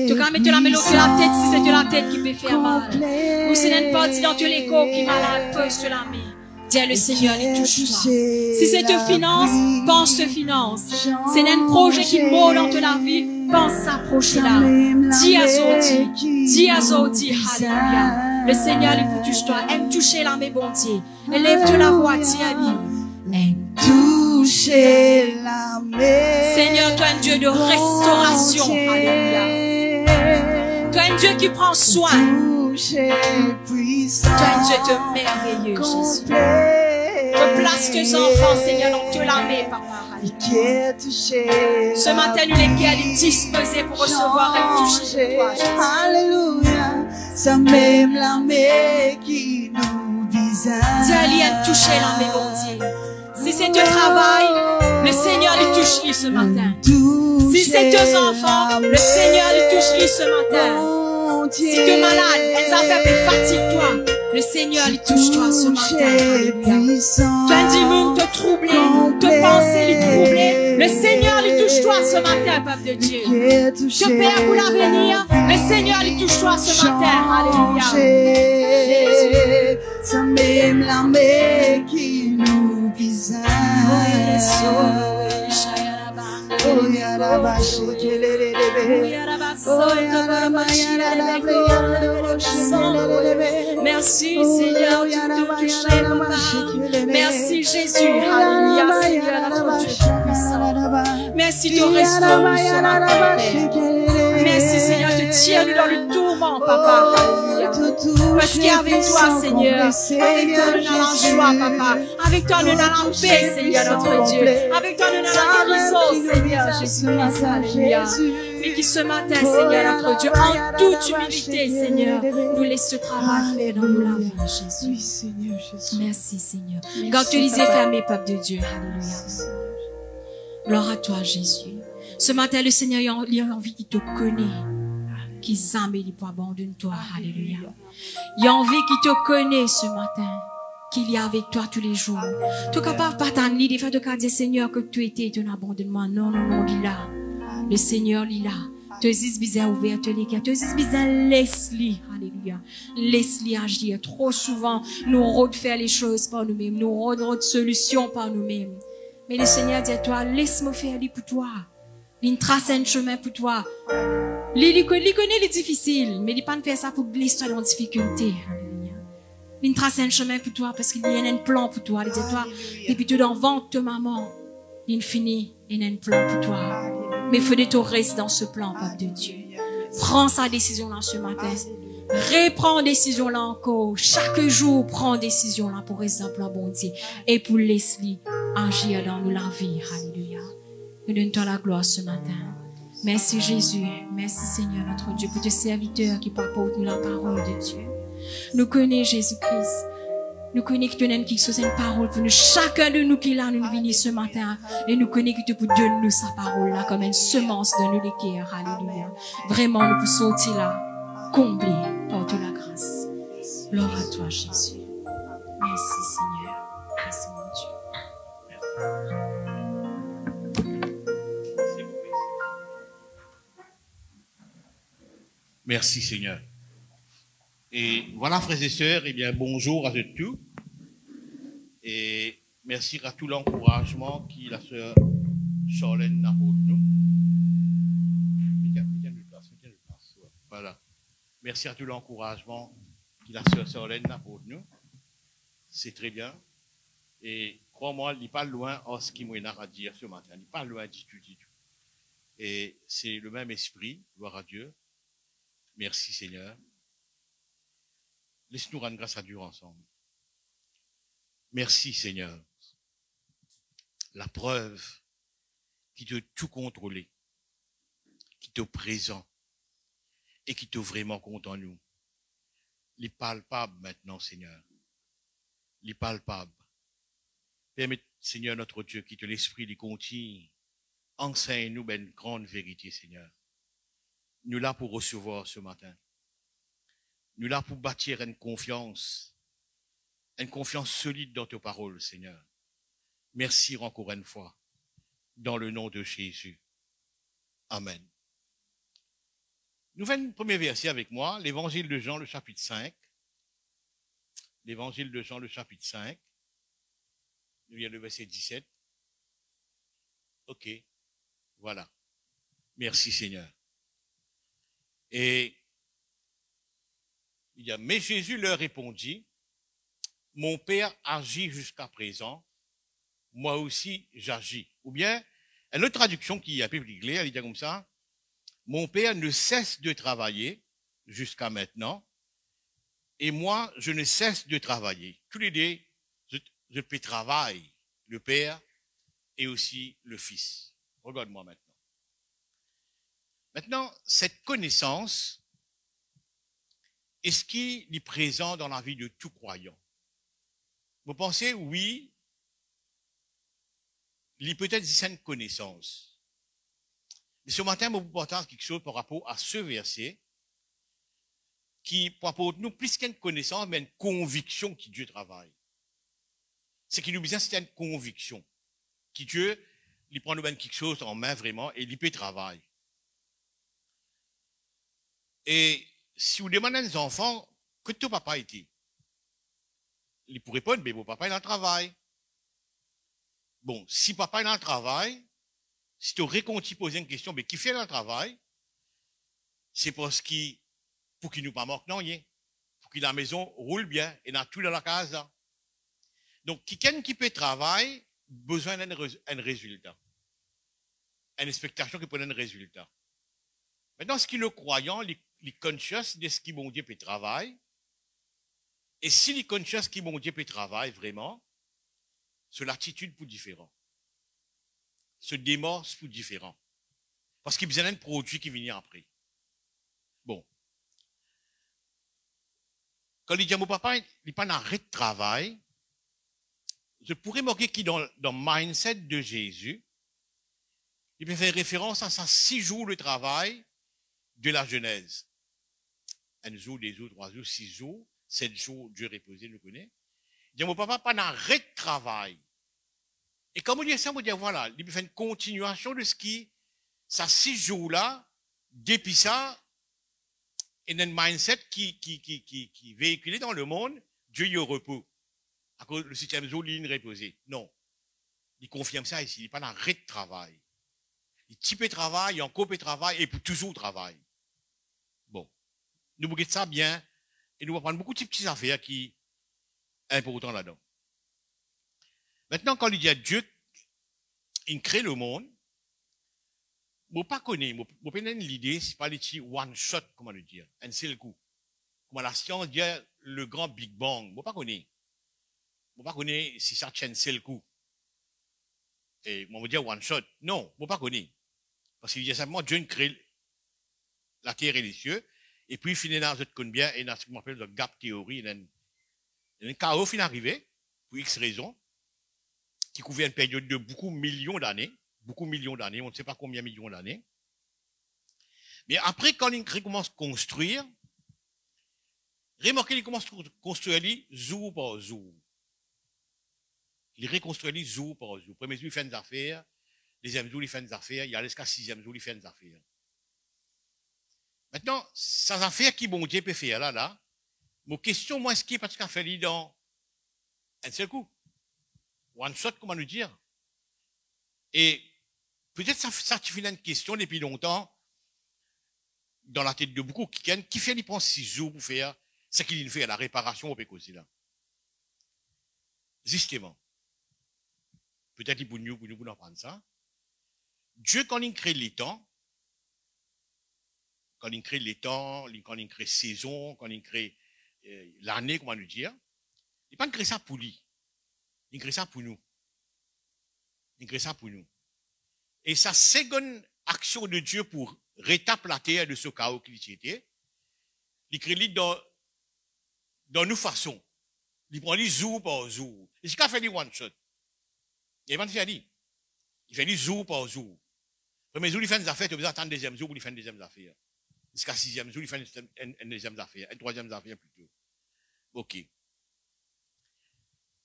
Tu peux mettre la mélodie sur la tête si c'est de la tête qui peut faire mal. Ou c'est une partie dans tous les corps qui malade, pose sur la main. Dis le Seigneur, il touche-toi. Si c'est te finance, pense te finance. C'est un projet qui mord dans ta vie, pense sa projet là. Dis à Zodi, alléluia. Le Seigneur, il vous touche-toi. Aime toucher l'âme et bon Dieu. Élève-toi la voix, dis à lui. Aime toucher l'âme. Seigneur, toi un Dieu de restauration, alléluia. Toi un Dieu qui prend soin. Toi un Dieu de merveilleux, Jésus. Replace tes enfants, Seigneur, dans toute la main, Papa. Ce matin, nous les guerres disposés pour recevoir et toucher toi. Alléluia. Ça même la main qui nous visage. Dieu aime toucher la main, bon Dieu. Si c'est ton travail, le Seigneur lui touche lui ce matin. Si c'est tes enfants, le Seigneur lui touche lui ce matin. Si tu es malade, elles affaires fatigue-toi. Le Seigneur lui touche toi ce matin. Alléluia. Tu as dit même te troubler, te penser lui troubler. Le Seigneur lui touche toi ce matin, peuple de Dieu. Tu perds pour l'avenir. Le Seigneur lui touche toi ce matin. Alléluia. Jésus. Ça même la main qui nous visage. Oh yaraba shekelele. Oh yaraba yaraba. Merci Seigneur, tu te touches, Papa. Merci Jésus, alléluia Seigneur, notre Dieu puissant. Merci de restaurer ce matin, Père. Merci Seigneur, de tirer dans le tourment, Papa, alléluia. Parce qu'avec toi, Seigneur, avec toi nous allons en joie, Papa. Avec toi nous allons en paix, Seigneur, notre Dieu. Avec toi nous allons en guérison, Seigneur, Jésus-Christ, alléluia. Mais qui ce matin, Seigneur, notre Dieu, en toute humilité, Seigneur, nous laisse ce travail faire dans nous la vie, Jésus. Merci, Seigneur. Quand tu lisais fermé, peuple de Dieu, alléluia. Gloire à toi, Jésus. Ce matin, le Seigneur, il a envie qu'il te connaît, qu'il s'amélie pour abandonner toi, alléluia. Il a envie qu'il te connaît ce matin, qu'il y a avec toi tous les jours. Tu es capable de partager des fois de dire, Seigneur, que tu étais ton abandonnement. Non, non, non, il est là. Le Seieur, il est là. Tu es bien ouvert, tu es bien laisse-lui. Alléluia. Laisse-lui agir. Trop souvent, nous rôdons faire les choses par nous-mêmes. Nous rôdons de solutions par nous-mêmes. Mais le Seigneur dit à toi, laisse-moi faire lui pour toi. Il trace un chemin pour toi. Il connaît les difficiles, mais il ne peut pas faire ça pour blesser toi dans la difficulté. Alléluia. Il trace un chemin pour toi parce qu'il y a un plan pour toi. Il dit à toi, depuis tu dans le ventre de maman, il finit, il y a un plan pour toi. Mais il faut que tu restes dans ce plan, peuple de Dieu. Prends sa décision là ce matin. Reprends décision là encore. Chaque jour, prends décision là pour rester dans le plan bon Dieu. Et pour laisser agir dans nous la vie. Alléluia. Nous donne-toi la gloire ce matin. Merci Jésus. Merci Seigneur notre Dieu pour tes serviteurs qui apportent nous la parole de Dieu. Nous connaissons Jésus-Christ. Nous connaissons que tu as quelque chose, une parole pour nous. Chacun de nous qui est là, nous venons ce matin. Et nous connaissons que tu peux donner nous sa parole là, comme une semence dans nos cœurs. Alléluia. Vraiment, nous pouvons sortir là, comblés par toute la grâce. Gloire à toi, Jésus. Merci, Seigneur. Merci, mon Dieu. Merci, Seigneur. Et voilà, frères et sœurs, eh bien, bonjour à tous. Et merci à tout l'encouragement que la sœur Charlène a pour nous. Voilà. Merci à tout l'encouragement que la sœur Charlène a pour nous. C'est très bien. Et crois-moi, il n'est pas loin en ce qui m'a à dire ce matin. Il n'est pas loin du tout, du tout. Et c'est le même esprit, gloire à Dieu. Merci, Seigneur. Laisse-nous rendre grâce à Dieu ensemble. Merci, Seigneur. La preuve qui te tout contrôler, qui te présent et qui te vraiment compte en nous. Les palpables maintenant, Seigneur. Les palpables. Permets, Seigneur, notre Dieu, qui te l'esprit les contient. Enseigne-nous une grande vérité, Seigneur. Nous là pour recevoir ce matin. Nous là pour bâtir une confiance solide dans tes paroles, Seigneur. Merci encore une fois, dans le nom de Jésus. Amen. Nous faisons le premier verset avec moi, l'évangile de Jean, le chapitre 5. L'évangile de Jean, le chapitre 5. Nous vient le verset 17. Ok, voilà. Merci Seigneur. Et il y a, mais Jésus leur répondit, mon Père agit jusqu'à présent, moi aussi j'agis. Ou bien, une autre traduction qui est un peu plus claire, elle dit comme ça, mon Père ne cesse de travailler jusqu'à maintenant, et moi je ne cesse de travailler. Tous les deux, je peux travailler, le Père et aussi le Fils. Regarde-moi maintenant. Maintenant, cette connaissance, est-ce qu'il est présent dans la vie de tout croyant? Vous pensez, oui, il peut être une connaissance. Mais ce matin, je vous partage quelque chose par rapport à ce verset qui, pour rapport à nous, plus qu'une connaissance, mais une conviction qui Dieu travaille. C'est qu'il nous besoin, c'est une conviction. Qui Dieu, il prend nous quelque chose en main vraiment et il peut travailler. Et si vous demandez à des enfants, que ton papa était? Il pourrait répondre, mais mon papa est dans le travail. Bon, si papa est dans le travail, si tu aurais continué poser une question, mais qui fait dans le travail? C'est parce qu'il, pour qu'il nous pas manque, non, rien. Pour que la maison roule bien et dans tout dans la case là. Donc, quelqu'un qui peut travailler, besoin d'un résultat. Une expectation qui peut un résultat. Maintenant, ce qui est le croyant, les conscious de ce qui bon Dieu peut travailler. Et si les conscious qui bon Dieu peut travailler vraiment, c'est l'attitude pour différent. Se démorce pour différent. Parce qu'il y a besoin d'un produit qui vient après. Bon. Quand il dit à mon papa, il n'est pas en arrêt de travail, je pourrais marquer qu'il dans le mindset de Jésus, il peut faire référence à 6 jours de travail de la Genèse. 1 jour, 2 jours, 3 jours, 6 jours, 7 jours, Dieu reposé, nous connaît. Il dit à mon papa, pas en arrêt de travail. Et comme on dit ça, on dit voilà, il peut faire une continuation de ce qui, ça 6 jours-là, depuis ça, et un mindset qui véhiculé dans le monde, Dieu y est au repos. À cause le 7e jour, il est reposé. Non. Il confirme ça ici. Il n'est pas dans arrêt de travail. Il type de travail, il en coupe de travail, et pour toujours travail. Bon. Nous regardons ça bien, et nous allons prendre beaucoup de petites affaires qui sont importantes là-dedans. Maintenant, quand il dit à Dieu, il crée le monde, je ne connais pas, je n'ai pas l'idée, c'est pas l'idée one shot, comment le dire, un seul coup. Comment la science dit le grand Big Bang, je ne connais pas. Je ne connais pas si ça tient un seul coup. Et on va dire one shot. Non, je ne connais pas. Parce qu'il dit simplement, Dieu crée la terre et les cieux, et puis il finit dans ce qu'on bien, et dans ce qu'on appelle le gap théorie, il y a un chaos qui est arrivé, pour X raisons, qui couvrait une période de beaucoup millions d'années, on ne sait pas combien de millions d'années. Mais après, quand il commence à construire, remarquez, il commence à construire jour par jour. Il reconstruit jour par jour. Premier jour, il fait des affaires. Deuxième jour, il fait des affaires. Il y a jusqu'à 6e jour, il fait des affaires. Maintenant, ces affaires qui bon Dieu peut faire là, mon question, moi, est-ce qu'il est parce qu'il a fait dans un seul coup? One shot, comment nous dire? Et peut-être ça tu fais une question depuis longtemps, dans la tête de beaucoup, qui fait, il prend 6 jours pour faire ce qu'il fait à la réparation au pécosé là. Justement. Peut-être pour nous apprendre ça. Dieu, quand il crée les temps, quand il crée saison, quand il crée l'année, comment nous dire, il n'a pas créé ça pour lui. Il crée ça pour nous. Et sa seconde action de Dieu pour rétablir la terre de ce chaos qu'il était, il crée dans nos façons. Il prend les jour par jour. Et c'est qu'il fait des one shot. Il va faire dit. Il fait des jour par jour. Premier jour, il fait des affaires, tu peux attendre deuxième jour pour il faire une deuxième affaire. Jusqu'à 6e jour, il fait une deuxième affaire, une 3e affaire plutôt. Ok.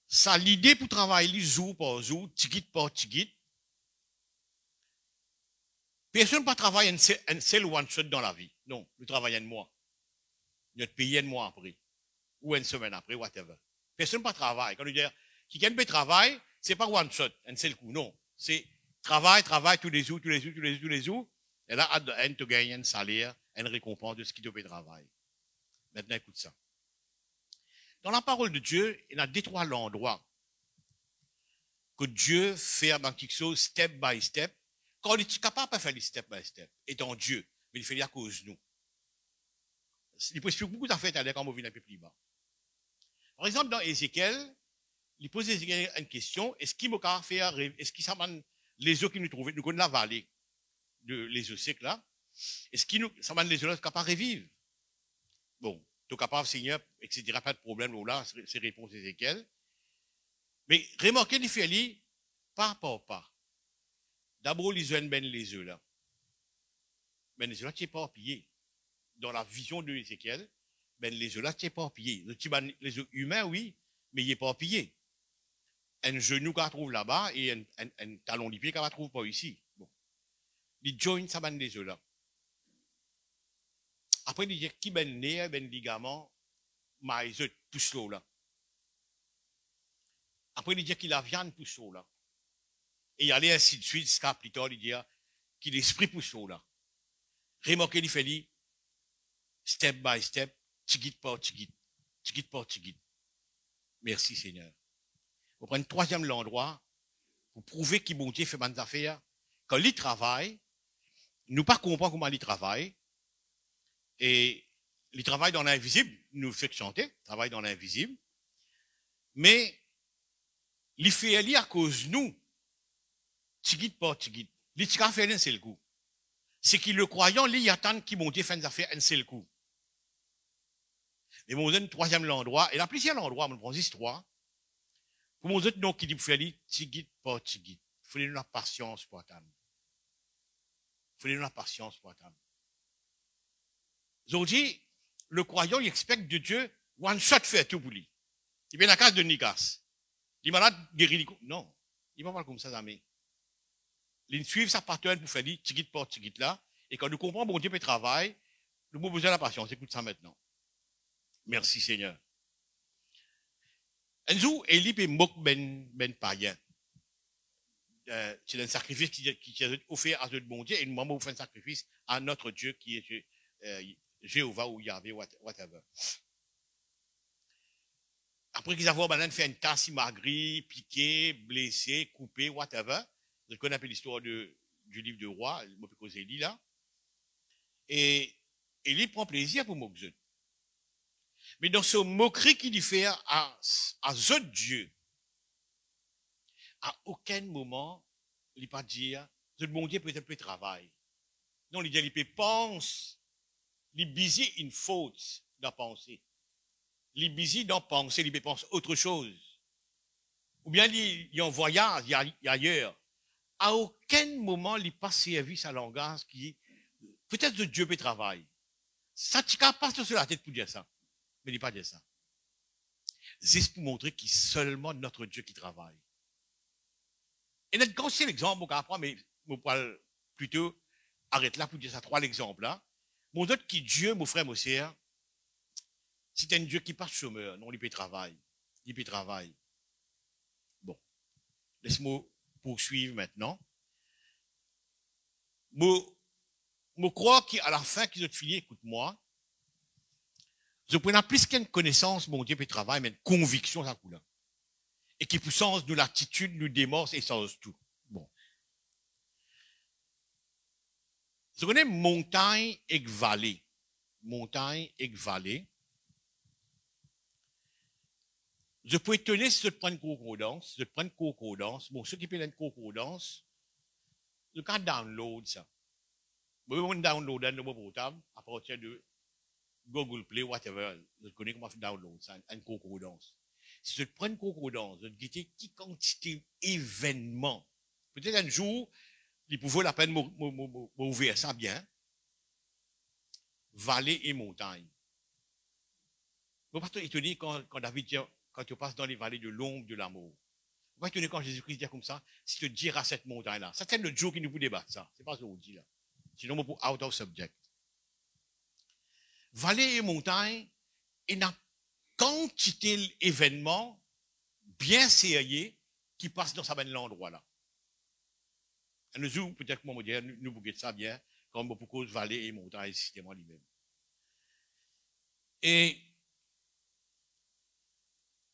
Ça, l'idée pour travailler jour par jour, tigit par tigit. Personne ne peut travailler un seul one shot dans la vie. Non, nous travaillons un mois. Notre pays un mois après. Ou une semaine après, whatever. Personne ne peut travailler. Quand on dit, qui peut travailler, c'est pas one shot, un seul coup. Non. C'est travail tous les jours. Et là, tu gagnes un salaire, une récompense de ce qui te fait travailler. Maintenant, écoute ça. Dans la parole de Dieu, il y a 2-3 endroits que Dieu fait dans quelque chose step by step. Quand il est capable de faire les step by step, étant Dieu, mais il fait à cause de nous. Il peut expliquer beaucoup d'affaires quand on vient un peu plus bas. Par exemple, dans Ézéchiel, il pose une question, est-ce qu'il m'a fait, est-ce qu'il s'amène les eaux qui nous trouvent, nous connaissons la vallée les eaux secs là, est-ce qu'il nous s'amène les eaux là capables de revivre? Bon, tout capable, Seigneur, etc., pas de problème, là, c'est réponse Ézéchiel. Mais remarquez, il fait pas par pas. D'abord, les œufs ben les œufs là. Ben les œufs là, tu n'es pas éparpillé. Dans la vision de Ézéchiel, ben les œufs là, tu n'es pas éparpillé. Les œufs humains, oui, mais il n'est pas éparpillé. Un genou qu'on trouve là-bas et un talon de pied qu'on ne trouve pas ici. Bon. Il joint ça ben les œufs là. Après, il dit qui ben nerf, ben ligament, mais œufs pousse l'eau là. Après, il dit qu'il la viande pousse l'eau là. Et il allait ainsi de suite, jusqu'à plus tard, il dit qu'il l'esprit pousse l'eau là. Remarquez, il fait step by step, tigit par tigit, tigit par tigit. Merci Seigneur. Vous prenez le troisième endroit pour prouver qu'il bon Dieu fait bonnes affaires. Quand il travaille, nous pas comprendre comment il travaille. Et il travaille dans l'invisible, nous fait chanter, travaille dans l'invisible. Mais il fait à cause de nous, tigit par tigit. Il fait un seul coup. C'est qu'il le croyant, il attend qu'il bon Dieu fait des affaires un seul coup. Et mon donne troisième endroit, et là, plusieurs endroits, on prend 3. Pour mon autre nom qui dit, tigit par tigit. Il faut la patience pour attendre. Il faut la patience pour attendre. Aujourd'hui, le croyant, il expecte de Dieu, one shot fait tout pour lui. Il vient à la case de Nikas. Il est malade, guéri. Non. Il va pas comme ça, jamais. Il suit sa partenaire pour faire dit, tigit par tigit là. Et quand nous comprenons, bon Dieu peut travailler, nous avons besoin de la patience. Écoute ça maintenant. Merci Seigneur. Un jour, Élie peut moquer ben païen. C'est un sacrifice qui est offert à notre bon Dieu, et nous avons fait un sacrifice à notre Dieu qui est Jéhovah ou Yahvé, whatever. Après qu'ils avaient fait une tasse maigrie, piquée, blessée, coupée, whatever. Vous connaissez l'histoire du livre de roi, je peux causer Élie là. Et Élie prend plaisir pour moquer. Mais dans ce moquerie qu'il fait à ce Dieu, à aucun moment, il ne peut pas dire, ce bon Dieu peut-être peut travailler. Non, il dit, il peut penser, il busy une faute dans penser. Il busy dans penser, il peut penser autre chose. Ou bien il est en voyage, il est ailleurs. À aucun moment, il pas servi sa langage qui, peut-être que Dieu peut travailler. Ça, tu ne pas sur la tête pour dire ça. Mais il n'est pas dire ça. C'est pour montrer qu'il est seulement notre Dieu qui travaille. Et notre grand exemple, on va apprendre, mais on va plutôt arrêter là pour dire ça. 3 exemples là. Mon autre qui Dieu, mon frère, mon sœur, c'est un Dieu qui passe chômeur. Non, il peut travailler. Il peut travailler. Bon. Laisse-moi poursuivre maintenant. Je crois qu'à la fin qu'ils ont fini, écoute-moi, je prends plus qu'une connaissance, mon Dieu, peut travailler, mais une conviction, ça coule. Et qui puissance de l'attitude, nous démorce et change tout. Bon. Je connais montagne et vallée. Montagne et vallée. Je peux étonner si je prends une concordance. Je prends une concordance. Bon, ceux qui prennent une concordance, je peux download ça. Je peux downloader un nouveau portable à partir de Google Play, whatever. Je connais comment faire download ça, une concordance. Si je prends une concordance, je dis qui quantité d'événements. Peut-être un jour, il pouvait la peine m'ouvrir ça bien. Vallée et montagne. Vous ne pouvez pas étonner quand David dit, quand tu passes dans les vallées de l'ombre de l'amour. Vous ne pouvez pas étonner quand Jésus-Christ dit comme ça, si tu diras cette montagne-là. Ça, c'est le jour qui nous peut débattre ça. C'est pas ce qu'on dit là. Sinon, pour out of subject. Vallée et montagne, il y a une quantité d'événements bien sérieux qui passent dans ce même endroit-là. Et nous, peut-être que moi, nous bouguons ça bien, comme pour cause vallée et montagne, système lui-même. Et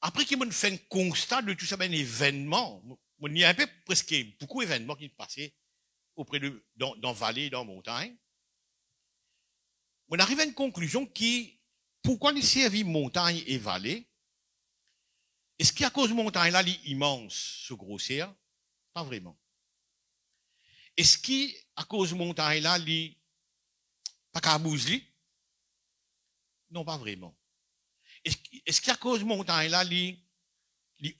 après qu'il m'a fait un constat de tout ça, un événement, il y a un peu presque beaucoup d'événements qui passaient auprès de, dans vallée et dans montagne. On arrive à une conclusion qui, pourquoi il servit montagne et vallée? Est-ce qu'à cause de montagne là, immense, se grossir? Pas vraiment. Est-ce qu'à cause de montagne là, pas qu'à bouger? Non, pas vraiment. Est-ce qu'à cause de montagne là,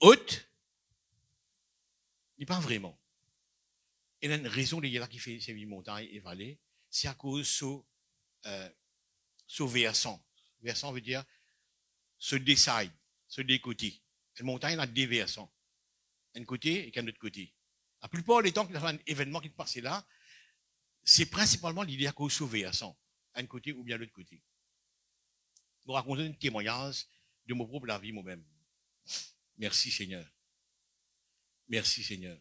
haute? Pas vraiment. Et il y a une raison de là qui fait ces montagnes et vallées, c'est à cause de versant. Versant veut dire se décide, se décoter. Une montagne a deux versants. Un côté et un autre côté. La plupart des temps qu'il y a un événement qui passe là, c'est principalement l'idée à cause de versant. Un côté ou bien l'autre côté. Je vous raconter un témoignage de mon propre vie moi-même. Merci Seigneur. Merci Seigneur.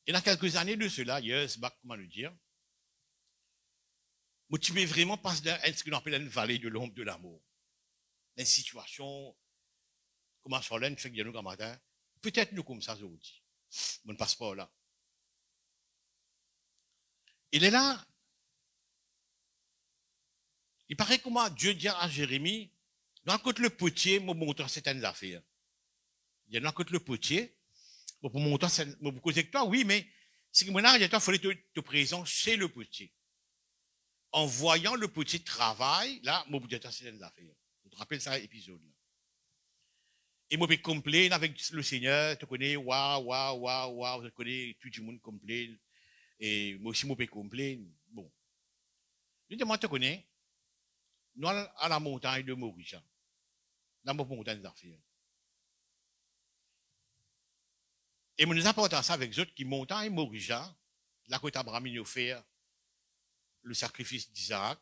Et dans quelques années de cela, comment le dire, motivé vraiment parce dans ce qu'on appelle une vallée de l'ombre de l'amour. Une situation, comment ça l'en fait que nous matin, peut-être nous comme ça aujourd'hui. On ne passe pas là. Il est là. Il paraît comment Dieu dit à Jérémie, dans le côté le potier, me montre certaines affaires. Il y a dans le côté le potier, pour montrer, pour causer que toi, oui, mais c'est que mon âge, il fallait te présenter chez le potier. En voyant le potier travail, là, moi, vous dites certaines affaires. Vous te rappelez ça, épisode, là. Et moi, je complain avec le Seigneur, tu connais, waouh, tu connais, tout le monde complain. Et moi aussi, moi, je complain. Bon. Je dis, moi, tu connais, nous, à la montagne de Mauricia, dans la montagne d'affaires. Et nous apportons ça avec les autres qui montent à Mauricia, là, quand Abraham a offert le sacrifice d'Isaac,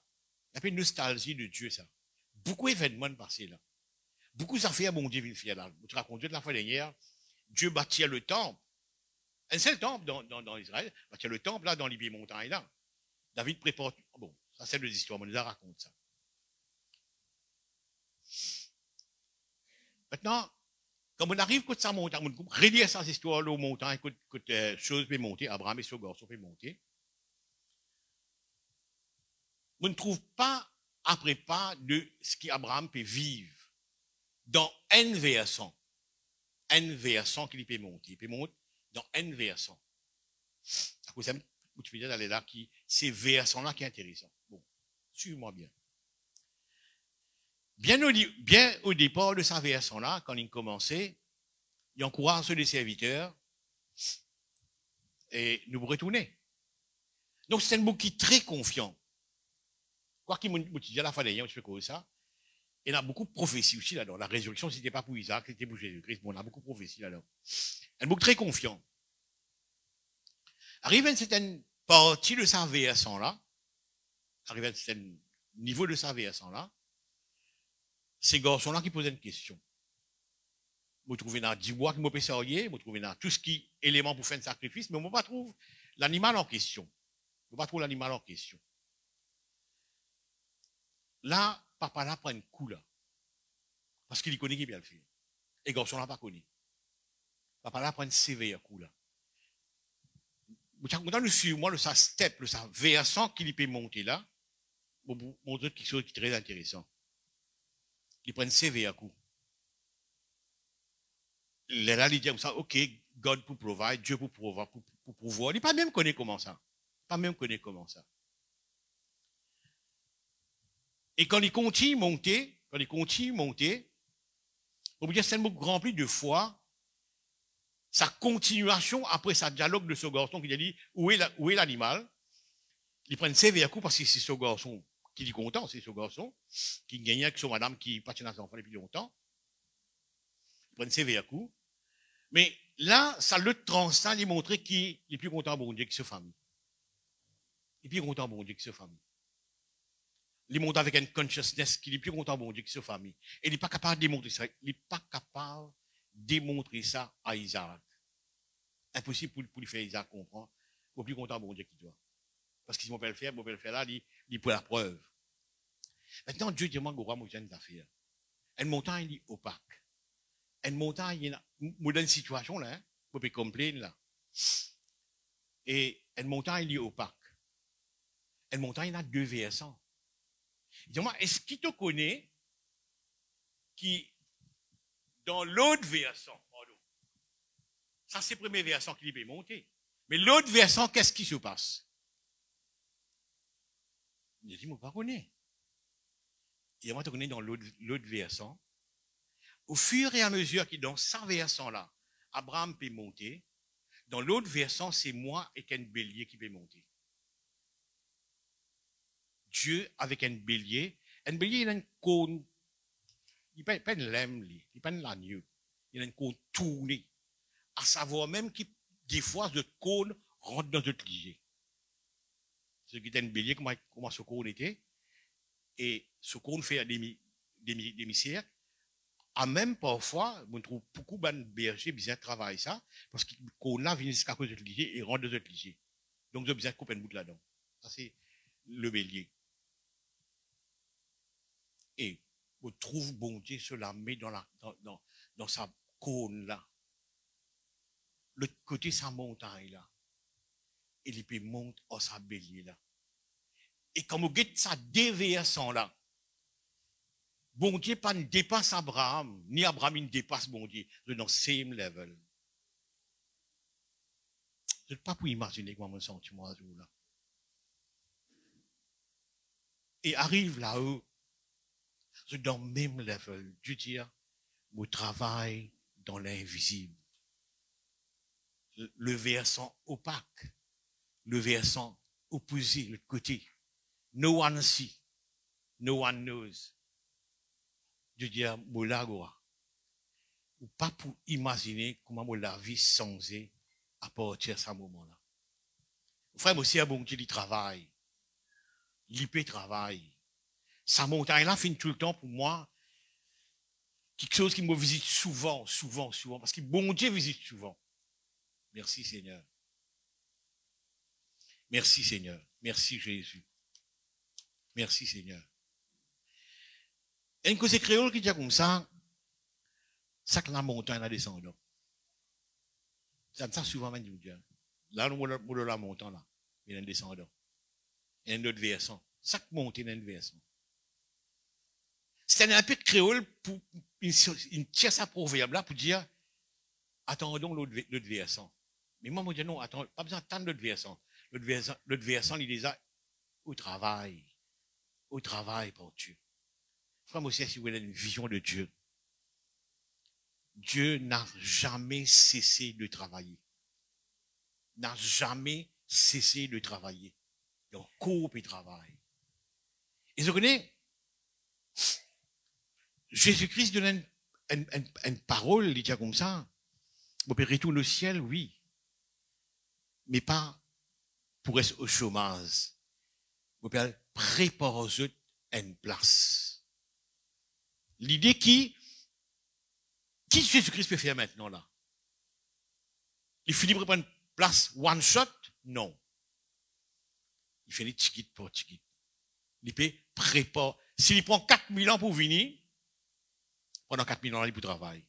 il y a une nostalgie de Dieu, ça. Beaucoup d'événements passés là. Beaucoup d'affaires, mon Dieu, viennent faire là. Je te raconte de la fois dernière, Dieu bâtit le temple. Un seul temple dans Israël, bâtit le temple là, dans les vieilles montagnes là. David prépare. Bon, ça c'est des histoires, on nous raconte ça. Maintenant, quand on arrive côté sa montagne, on relire ces histoires là aux montagnes, côté choses peut monter, Abraham et son garçon peut monter. On ne trouve pas après pas de ce qu'Abraham peut vivre dans un versant qu'il peut monter. Il peut monter dans un versant. À cause de ça, tu peux dire d'aller là, c'est versant là qui est intéressant. Bon, suis-moi bien. Bien au départ de sa versant là, quand il commençait, il encourage les serviteurs et nous retourner. Donc c'est un bouc qui est très confiant. Quoi qu'il me dit à la fin d'ailleurs, je fais quoi ça? Il y a beaucoup de prophéties aussi là-dedans. La résurrection, c'était pas pour Isaac, c'était pour Jésus-Christ. Bon, on a beaucoup de prophéties là-dedans. Un bouc très confiant. Arrive à une certaine partie de sa versant là, arrive à un certain niveau de sa versant là, ces garçons-là qui posent une question. Vous trouvez dans 10 bois qui m'ont pessarié, vous trouvez dans tout ce qui est élément pour faire un sacrifice, mais on ne pas trouver l'animal en question. On ne pas trouver l'animal en question. Là, papa là prend un coup là. Parce qu'il connaît qui bien le faire. Et garçon là pas connu. Papa là prend un sévère coup là. Vous avez content de suivre moi, sa step, sa versant qu'il peut monter là. Pour montrer quelque chose qui est très intéressant. Il prend un sévère coup. Là, il dit comme ça, ok, God pour provide, Dieu pour pouvoir. Il n'est pas même connaît comment ça. Pas même connaît comment ça. Et quand il continue à monter, on peut dire c'est un mot rempli de foi, sa continuation après sa dialogue de ce garçon qui a dit où est l'animal. Il prend un sévère coup parce que c'est ce garçon qui est content, c'est ce garçon qui gagnait avec son madame qui passe dans ses enfants depuis longtemps. Il prend un sévère coup. Mais là, ça le transcende, il montrait qu'il est plus content bon Dieu que sa famille. Il est plus content bon Dieu que sa famille. Il monte avec une consciousness qu'il est plus content bon Dieu que sa famille. Et il n'est pas capable de démontrer ça. Il n'est pas capable de démontrer ça à Isaac. Impossible pour lui faire Isaac comprendre. Il est plus content bon Dieu que toi. Parce que si mon père le fait là, il pour la preuve. Maintenant, Dieu demande au roi Moïse d'affaires. Une montagne, il est opaque. Une montagne, il y a une situation là, hein, vous pouvez complaindre là. Et une montagne, il est opaque. Une montagne, il a deux versants. Dis-moi, est-ce qu'il te connaît qui, dans l'autre versant, pardon, ça c'est le premier versant qui peut monter. Mais l'autre versant, qu'est-ce qui se passe? Il dit, moi, pas connais. Et moi, tu connais dans l'autre versant. Au fur et à mesure que dans ce versant-là, Abraham peut monter, dans l'autre versant, c'est moi et un bélier qui peut monter. Dieu avec un bélier, il a une cône, il n'a pas une lame, il n'a pas une l'agneau, il a une cône tournée, à savoir même que des fois, ce cône rentre dans notre lié. Ce qui est un bélier, comment ce cône était, et ce cône fait des cercles. À même parfois, on trouve beaucoup de bergers qui travaillent ça, parce que le cône là vient jusqu'à cause de notre lié et rentre dans notre lié. Donc, ils ont besoin de couper un bout là-dedans. Ça, c'est le bélier. Et on trouve bon Dieu se la met dans sa cône là. L'autre côté, sa montagne là. Et il peut monter à sa bélier là. Et comme on guette sa déviation là, bon Dieu pas ne dépasse Abraham, ni Abraham ne dépasse bon Dieu, dans le same level. Je ne peux pas pour imaginer comment me sens moi là. Et arrive là-haut, dans le même level, Dieu dit, mon travail dans l'invisible. Le versant opaque, le versant opposé, le côté. No one see, no one knows. Dieu dit, mon lagoa. Ou pas pour imaginer comment la vie changé à partir de ce moment-là. Frère, aussi, bon Dieu, il travaille. Il peut travailler. Sa montagne-là finit tout le temps pour moi quelque chose qui me visite souvent, parce que bon Dieu visite souvent. Merci Seigneur. Merci Seigneur. Merci Jésus. Merci Seigneur. Et une cause créole qui dit comme ça que la montagne a descendu. Ça souvent, même dit, là, nous avons la montagne, là, il y a un descendant. Il y a un autre versant. Chaque montée, il y a un versant. C'est un peu de créole pour une tierce proverbe là pour dire attendons l'autre versant. Mais moi, je dis non, attends, pas besoin d'attendre l'autre versant. L'autre versant, il est déjà au travail pour Dieu. Frère, moi aussi, si vous avez une vision de Dieu, Dieu n'a jamais cessé de travailler. N'a jamais cessé de travailler. Donc, cours et travail. Et vous connaissez, Jésus-Christ donne une parole, il dit comme ça. Vous pouvez retourner au ciel, oui. Mais pas pour être au chômage. Vous pouvez préparer une place. L'idée qui Jésus-Christ peut faire maintenant là? Il finit par prendre une place one shot? Non. Il fait des tickets pour tickets. Il peut préparer. S'il prend 4000 ans pour venir, pendant 4000 ans, il peut travailler.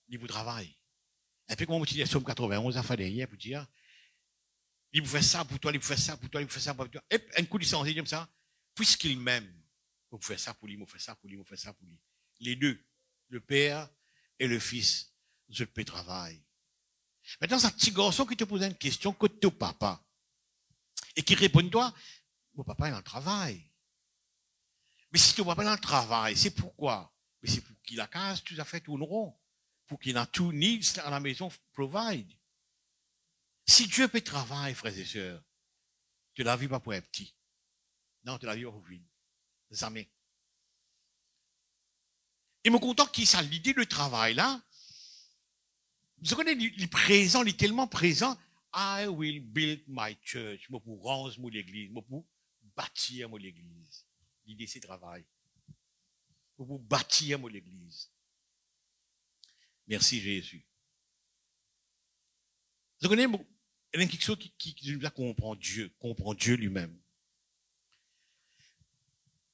Il peut travailler. Et puis, comme on dit, Somme 91, à faire derrière, pour dire, il peut faire ça pour toi, il peut faire ça pour toi, il peut faire ça pour toi. Et un coup de sens, comme ça, puisqu'il m'aime, il peut faire ça pour lui, il peut faire ça pour lui, il peut faire ça pour lui. Les deux, le Père et le Fils, je peux travailler. Maintenant, c'est un petit garçon qui te pose une question, que ton papa, et qui répond, toi, mon papa est en travail. Mais si ton papa est en travail, c'est pourquoi? Mais c'est pour qu'il la case, tout à fait tourneront. Pour qu'il a tout needs à la maison, provide. Si Dieu peut travailler, frères et sœurs, tu la vis pas pour un petit. Non, tu la vis pour vide. Jamais. Et me content qu'il ça l'idée de travail là. Vous connaissez, il est présent, il est tellement présent. I will build my church. Moi pour ranger mon église, moi pour bâtir mon église. L'idée c'est travail. Pour bâtir mon église. Merci Jésus. Vous connaissez, il y a quelque chose qui nous a comprend Dieu lui-même.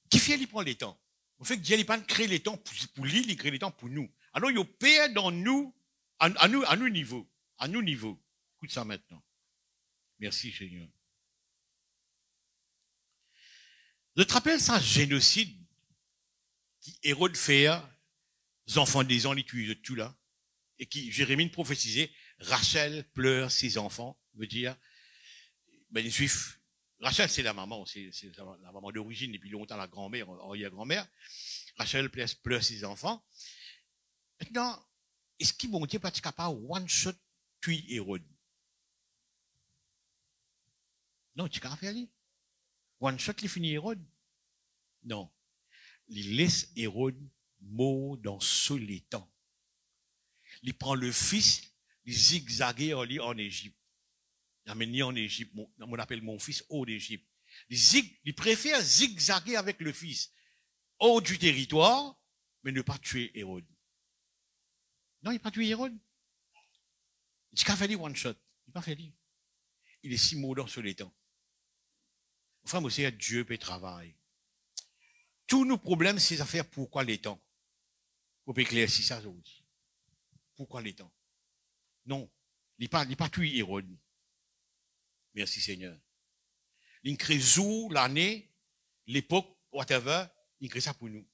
Qui fait, il prend les temps. En fait, Dieu, il pas créer les temps pour lui, il crée les temps pour nous. Alors, il opère dans nous, à nous niveau. Écoute ça maintenant. Merci Seigneur. Je te rappelle ça, génocide. qui Hérode fait, les enfants des ans, les tuent de tout là, et qui, Jérémie prophétisait, Rachel pleure ses enfants, veut dire, ben, les Juifs, Rachel c'est la maman, c'est la maman d'origine, depuis longtemps la grand-mère, arrière-grand-mère, Rachel pleure ses enfants. Maintenant, est-ce qu'il bon Dieu pas capable one shot tuer Hérode? Non, tu capable faire lui. One shot il finit Hérode? Non. Il laisse Hérode mort dans les temps. Il prend le fils, il zigzague en Égypte. Il amène en Égypte, on appelle mon fils hors d'Égypte. Il préfère zigzaguer avec le fils hors du territoire, mais ne pas tuer Hérode. Non, il n'a pas tué Hérode. Il n'a pas fait one shot. Il n'a pas fait. Il est si mort dans les temps. Enfin, moi, c'est Dieu peut travailler. Tous nos problèmes, c'est affaires pourquoi les temps. Vous pouvez éclaircir ça aujourd'hui. Pourquoi les temps? Non, il n'a pas tué Hérode. Merci Seigneur. Il crée jour, l'année, l'époque, whatever, il crée ça pour nous.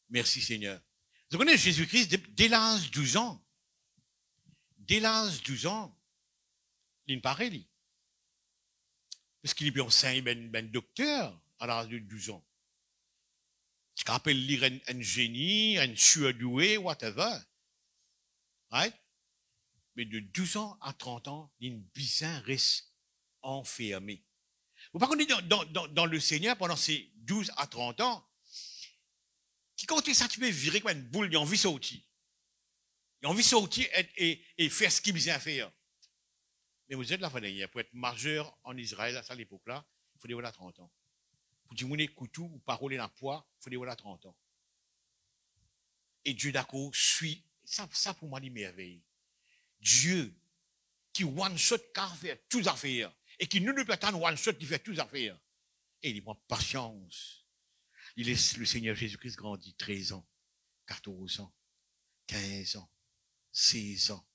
Merci Seigneur. Vous connaissez Jésus-Christ dès l'âge de 12 ans. Dès l'âge de 12 ans, il ne paraît, lui. Parce qu'il est bien saint, ben docteur à l'âge de 12 ans. Tu te rappelles lire un génie, un surdoué, whatever. Right? Mais de 12 ans à 30 ans, une bizarre reste enfermée. Vous par contre, dans le Seigneur, pendant ces 12 à 30 ans, qui quand il s'est viré comme une boule, il a envie de sortir. Il a envie de sortir et faire ce qu'il besoin faire. Mais vous êtes là, pour être majeur en Israël à cette époque-là, il faut des voilà 30 ans. Pour dire mon couteau ou parole dans poids, il faut des voilà 30 ans. Et Dieu d'accord suit. Ça pour moi, c'est merveille. Dieu, qui one shot car fait toutes affaires, et qui ne peut attendre one shot qui fait toutes affaires. Et il prend patience. Il laisse le Seigneur Jésus-Christ grandir 13 ans, 14 ans, 15 ans, 16 ans.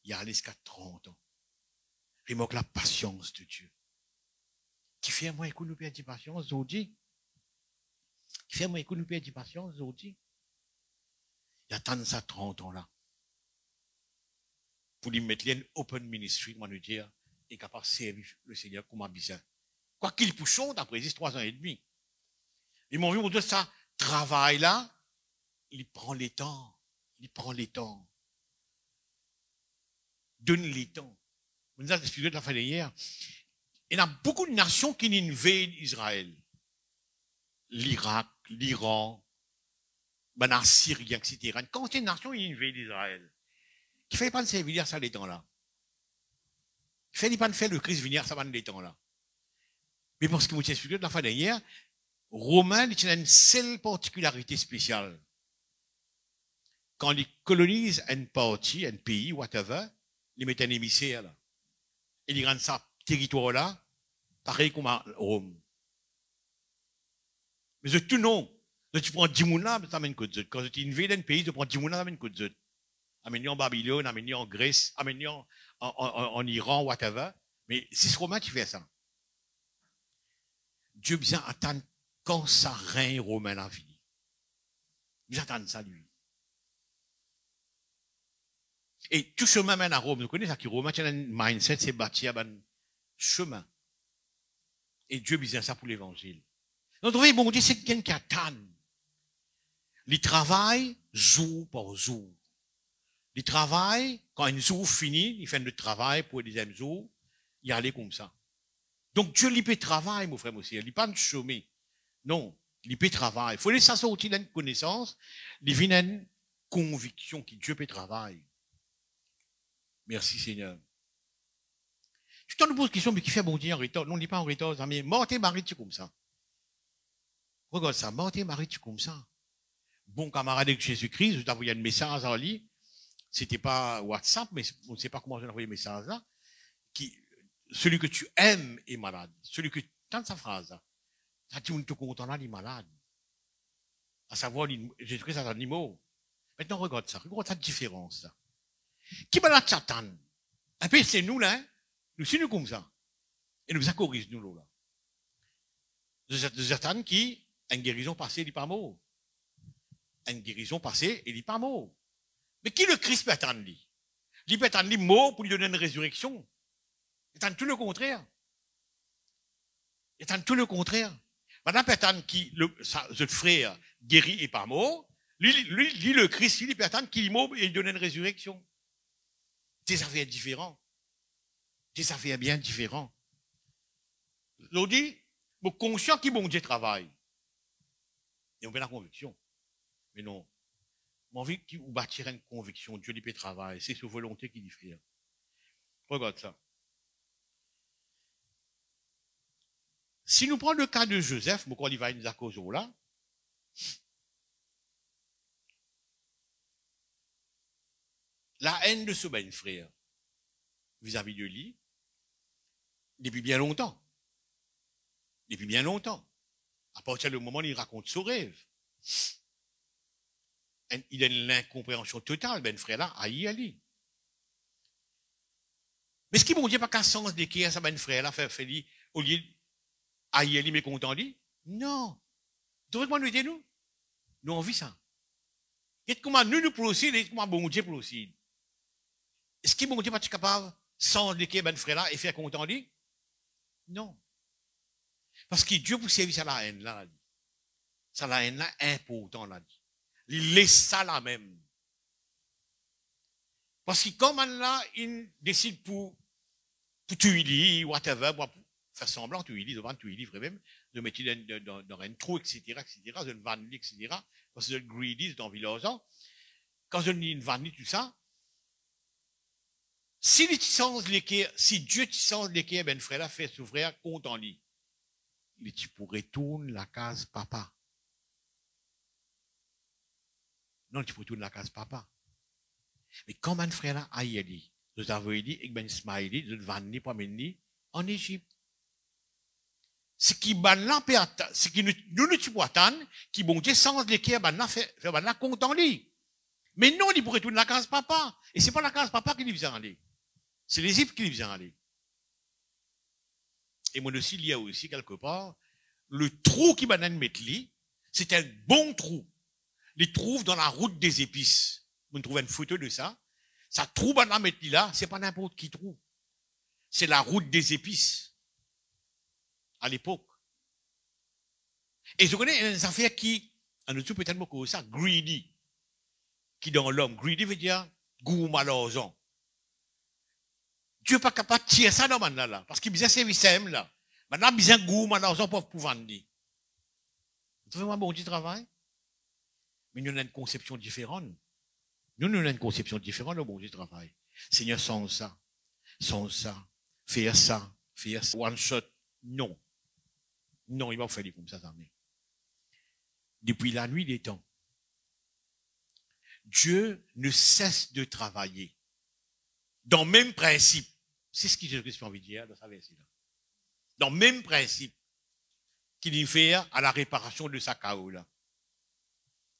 Il a allé jusqu'à 30 ans. Il manque la patience de Dieu. Qui fait moi écoute nous perdre patience aujourd'hui? Qui fait moi écoute nous perdre patience aujourd'hui? Il attend ça 30 ans là. Pour lui mettre une open ministry, moi, nous dire, est capable de servir le Seigneur comme un besoin. Quoi qu'il poussons, d'après 3 ans et demi. Ils m'ont vu, on dit ça, travail là, il prend les temps. Il prend les temps. Donne les temps. Vous nous avez expliqué de la fin d'hier. Il y a beaucoup de nations qui invadent Israël. L'Irak, l'Iran, la Syrie, etc. Quand une nation invade Israël, qui fait pas de servir ça les temps-là. Qui fait pas de faire le Christ venir ça les temps-là. Mais parce que vous expliqué de la fin d'hier, Romain, il a une seule particularité spéciale. Quand ils colonisent une partie, un pays, whatever, ils mettent un émissaire là. Et ils rendent ça territoire-là, pareil comme à Rome. Mais c'est tout non. Tu prends 10 mouns là, ça amène que de. Quand tu invades un pays, tu prends 10 mouns là, ça amène que de. Amène en Babylone, amène en Grèce, amène en Iran, whatever. Mais c'est Romain qui fait ça. Dieu bien attend quand ça règne romain la vie. Vous attendez ça, lui. Et tout chemin mène à Rome. Vous connaissez ça qui Romain, il a un mindset, c'est bâti à un chemin. Et Dieu bien ça pour l'évangile. Donc, vous voyez, bon Dieu, c'est quelqu'un qui attend. Il travaille jour par jour. Il travaille, quand un jour finit, il fait le travail pour le deuxième jour, il allait comme ça. Donc Dieu, il peut travailler, mon frère, mon frère. Il n'est pas de chômer. Non, il peut travailler. Il faut laisser ça sortir d'une connaissance, il vient d'une conviction que Dieu peut travailler. Merci Seigneur. Tu t'en poses une question, mais qui fait bon Dieu en retard? Non, il n'est pas en retard, mais Marthe et Marie, tu comme ça. Regarde ça, Marthe et Marie, tu comme ça. Bon camarade avec Jésus-Christ, je t'ai envoyé un message en ligne. C'était pas WhatsApp, mais on ne sait pas comment j'ai envoyé le message là. Celui que tu aimes est malade. Celui que, dans sa phrase là, ça dit, on te content là, il est malade. À savoir, Jésus-Christ a un animal. Maintenant, regarde cette différence là. Qui malade Satan? Un peu, c'est nous là, hein? Nous sommes comme ça. Et nous corrige nous là. De Satan qui Une guérison passée, il n'est pas mort. Une guérison passée, il n'est pas mort. Mais qui le Christ peut attendre? Il peut attendre mort pour lui donner une résurrection. Il attend tout le contraire. Il attend tout le contraire. Madame peut attendre qui, ce frère guéri et pas mort. Lui, le Christ, il peut attendre qu'il est mort et il donne une résurrection. Des affaires différentes. Des affaires bien différentes. L'on dit, mon conscient qui bon Dieu travaille. Et on fait la conviction. Mais non. Mon envie qui vous bâtir une conviction, Dieu lui peut travailler. C'est sa volonté qui dit faire. Regarde ça. Si nous prenons le cas de Joseph, pourquoi il va nous accuser là? La haine de ce ben frère vis-à-vis de lui, depuis bien longtemps. Depuis bien longtemps. À partir du moment où il raconte son rêve. Il a l'incompréhension totale, ben frère là, à y aller. Mais ce qui bon Dieu pas qu'à sens de qui est ça ben frère là, fait lui, au lieu à y aller, mais content dit? Non. Devrait-moi nous dire nous? Nous on vit ça. Et comment nous procédons, et comment bon Dieu procède? Est-ce qu'il bon Dieu pas capable, sans de qui ben frère là, et faire content dit? Non. Parce que Dieu pour servir à la haine là, ça la haine là important là. Il laisse ça là même. Parce que comme là, il décide pour tuer lui, whatever, pour faire semblant de tuer lui, devant tuer lui, vraiment, de mettre dans un trou, etc., de une vanne, etc., parce que c'est greedy, c'est envilageant. Quand je dis une vanne, tout ça, si Dieu t'y l'équerre, ben frère là, fait souffrir, compte en lui. Tu pourrais tourner la case papa. Non, tu pourrais tourner la case papa. Mais comme un frère là, a dit, nous avons dit, et ben smiley, nous avons pas mené en Égypte. Ce qui ban là, ce qui nous ne tu pas attendre, qui bon Dieu sans l'équerre, ban là, fait ban là compte en lui. Mais non, il pourrait tourner la case papa. Et c'est pas la case papa qui lui vient aller. C'est l'Égypte qui lui vient aller. Et moi aussi, il y a aussi quelque part, le trou qui banane metli, c'est un bon trou. Il trouve dans la route des épices. Vous trouvez une photo de ça. Ça trou banane metli là, c'est pas n'importe qui trou. C'est la route des épices. À l'époque. Et je connais une affaire qui, en dessous peut-être beaucoup ça, greedy. Qui dans l'homme, greedy veut dire gourmand à l'argent. Dieu n'est pas capable de tirer ça dans maintenant là. Parce qu'il a besoin de service là. Maintenant, il a besoin de gourmand à l'argent pour vendre. Vous trouvez moi bon du travail? Mais nous avons une conception différente. Nous avons une conception différente au bon du travail. Seigneur, sans ça, faire ça, one shot, non. Non, il va faire comme ça, mais. Depuis la nuit des temps, Dieu ne cesse de travailler. Dans le même principe. C'est ce que Jésus-Christ a envie de dire dans sa verset-là. Dans le même principe qu'il y fait à la réparation de sa chaos là.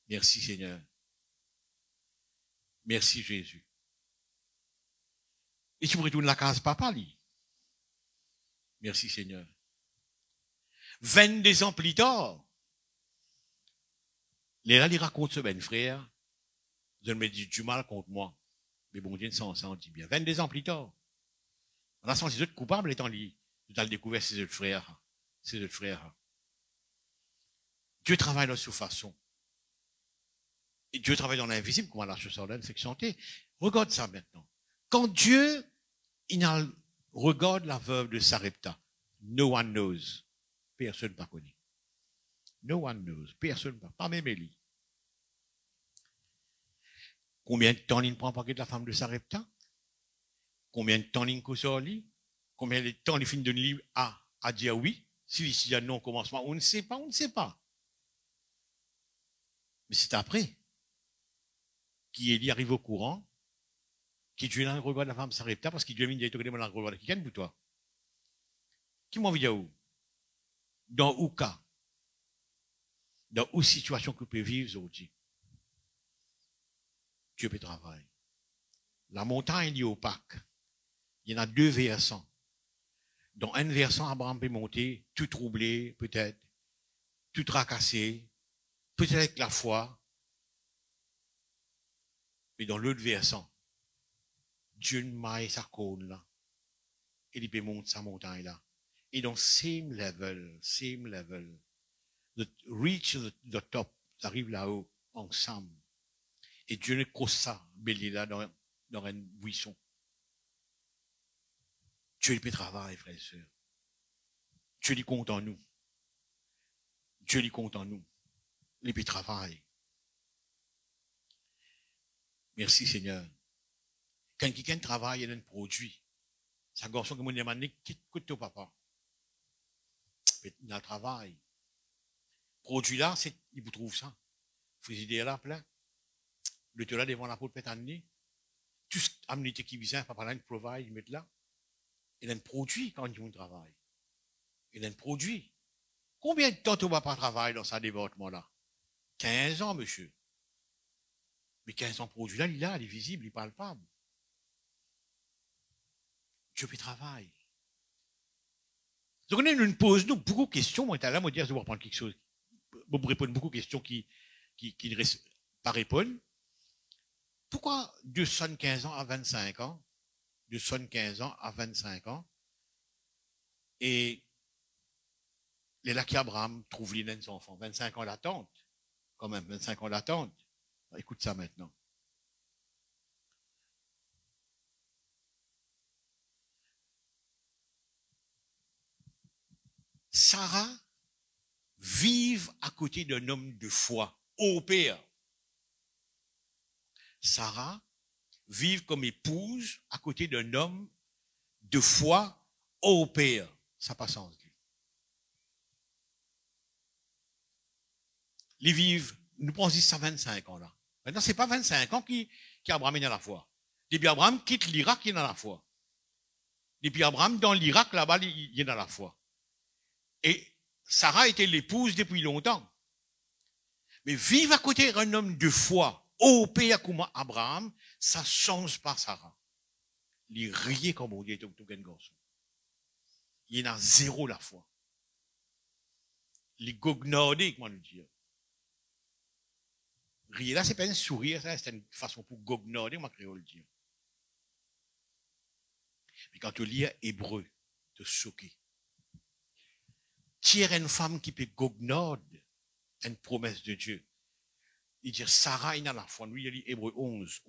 Merci Seigneur. Merci Jésus. Et tu retournes la case papa, lui. Merci Seigneur. 22 ans plus tard, les là, ils racontent ce ben frère, je me dis du mal contre moi. Mais bon Dieu, ça dit bien. 22 ans plus tard, on a senti les autres coupables étant liés. Nous avons découvert ces autres frères. Ces autres frères. Dieu travaille de cette façon. Et Dieu travaille dans l'invisible, comment la chose ordonne, fait chanter. Regarde ça maintenant. Quand Dieu, regarde la veuve de Sarepta, no one knows. Personne ne connaît. No one knows. Personne pas même Élie. Combien de temps il prend pour parler de la femme de Sarepta? Combien de temps il cause lui? Combien de temps il finit de lui à dire oui? S'il dit non au commencement, on ne sait pas, on ne sait pas. Mais c'est après qu'Élie arrive au courant, qui Dieu n'a regardé la femme de Sarepta parce qu'il lui a mis des mon regard qui gagne pour toi. Qui m'a envie où? Dans où cas? Dans où situation que peut vivre aujourd'hui? Dieu peut travailler. La montagne est opaque. Il y en a deux versants. Dans un versant, Abraham peut monter, tout troublé, peut-être. tout tracassé, peut-être avec la foi, mais dans l'autre versant, Dieu maille sa cône là, et il peut monter sa montagne là. Et dans same level, reach the top, arrive là-haut, ensemble. Et Dieu ne cause ça, belé là, dans un buisson. Dieu, il peut travailler, frères et sœurs. Dieu, il compte en nous. Dieu, il compte en nous. Il peut travailler. Merci, Seigneur. Quand quelqu'un travaille, il a un produit. C'est un garçon qui m'a demandé, quitte ton papa. Il a un travail. Produit là, il vous trouve ça. Frigidaire là, plein. Le tela devant la porte pétanée. Tout ce amenité qui vient, papa là, il provide, il met là. Il a un produit quand il travaille. Il a un produit. Combien de temps ton papa travaille dans sa département-là? 15 ans, monsieur. Mais 15 ans produit là, il est visible, il est palpable. Dieu fait travail. Donc, on nous pose beaucoup de questions. Moi, là, moi, dire, je vais prendre quelque chose. Je vais répondre beaucoup de questions qui ne restent pas répondre. Pourquoi de 75 ans à 25 ans? De 75 ans à 25 ans. Et les lacs Abraham trouvent les enfants. 25 ans d'attente. Quand même, 25 ans d'attente. Écoute ça maintenant. Sarah vive à côté d'un homme de foi, au père. Sarah vive comme épouse à côté d'un homme de foi, au père. Ça passe en Dieu. Les vivent, nous pensons ça 25 ans là. Maintenant, c'est pas 25 ans qu'Abraham est dans la foi. Depuis Abraham quitte l'Irak, il est dans la foi. Depuis Abraham, dans l'Irak, là-bas, il est dans la foi. Et Sarah était l'épouse depuis longtemps. Mais vivre à côté d'un homme de foi, au père comme Abraham, ça change pas Sarah. Il riait comme on dit, tout un garçon. Il a zéro la foi. Il gognardé, comment nous dire. Rire là, c'est pas un sourire, c'est une façon pour gognarder, ma créole dire. Mais quand tu lis Hébreu, te choquer. Tiens une femme qui peut gognarder une promesse de Dieu. Il dit Sarah il a la foi. Lui, il lit Hébreu 11.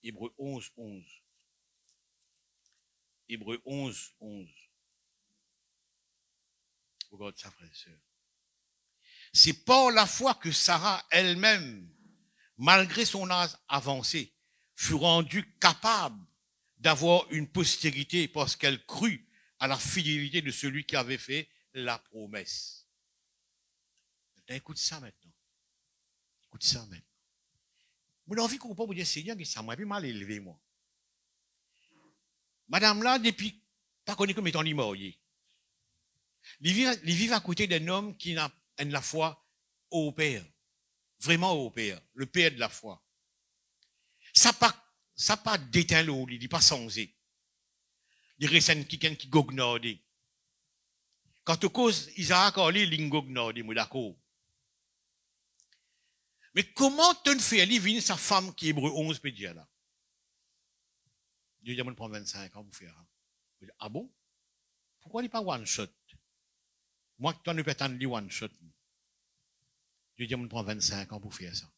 Hébreu 11. Hébreu 11. Regarde ça, frère et sœur. C'est par la foi que Sarah elle-même, malgré son âge avancé, fut rendue capable d'avoir une postérité parce qu'elle crut à la fidélité de celui qui avait fait la promesse. Maintenant, écoute ça maintenant. Écoute ça maintenant. Mon envie qu'on peut vous dire, Seigneur, que ça m'a plus mal élevé, moi. Madame là, depuis, pas connu comme étant mariée. Il vit à côté d'un homme qui n'a la foi au Père. Vraiment au Père. Le Père de la foi. Ça pas déteint l'eau, il dit pas songé. Il reste quelqu'un qui gognade. Quand tu causes Isaac, il gognade, moi d'accord. Mais comment tu fais aller venir sa femme qui est Hébreu 11 peut dire là? Dieu dit, on prend 25 ans pour faire. Ah bon? Pourquoi il n'est pas one shot? Moi, toi, ne peux pas attendre one shot. Dieu dit, on prend 25 ans pour faire ça.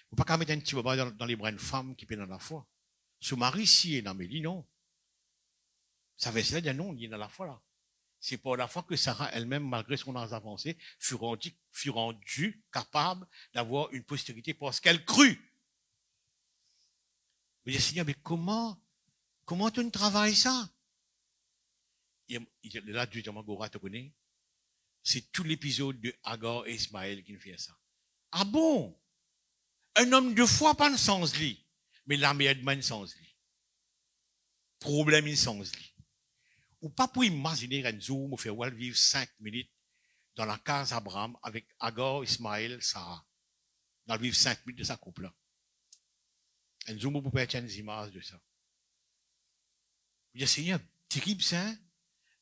Faut pas mettre un petit peu dans les bras d'une femme qui est dans la foi. Son mari, si, est dans mais non. Ça veut dire non, il est dans la foi là. C'est pour la foi que Sarah elle-même, malgré son âge avancé, fut rendue capable d'avoir une postérité parce qu'elle crut. Je dis, Seigneur, mais comment tu travailles ça? Là, Dieu dit, Gora, tu connais? C'est tout l'épisode de Agar et Ismaël qui nous fait ça. Ah bon? Un homme de foi, pas de sens lit, mais la mère de sens lit. Problème, il sens lit. Ou pas pour imaginer un jour, vous faire vivre 5 minutes dans la case Abraham avec Agar, Ismaël, Sarah. Dans vivre 5 minutes de sa couple là. Un jour, vous pouvez être une image de ça. Vous dites, Seigneur, terrible ça, hein?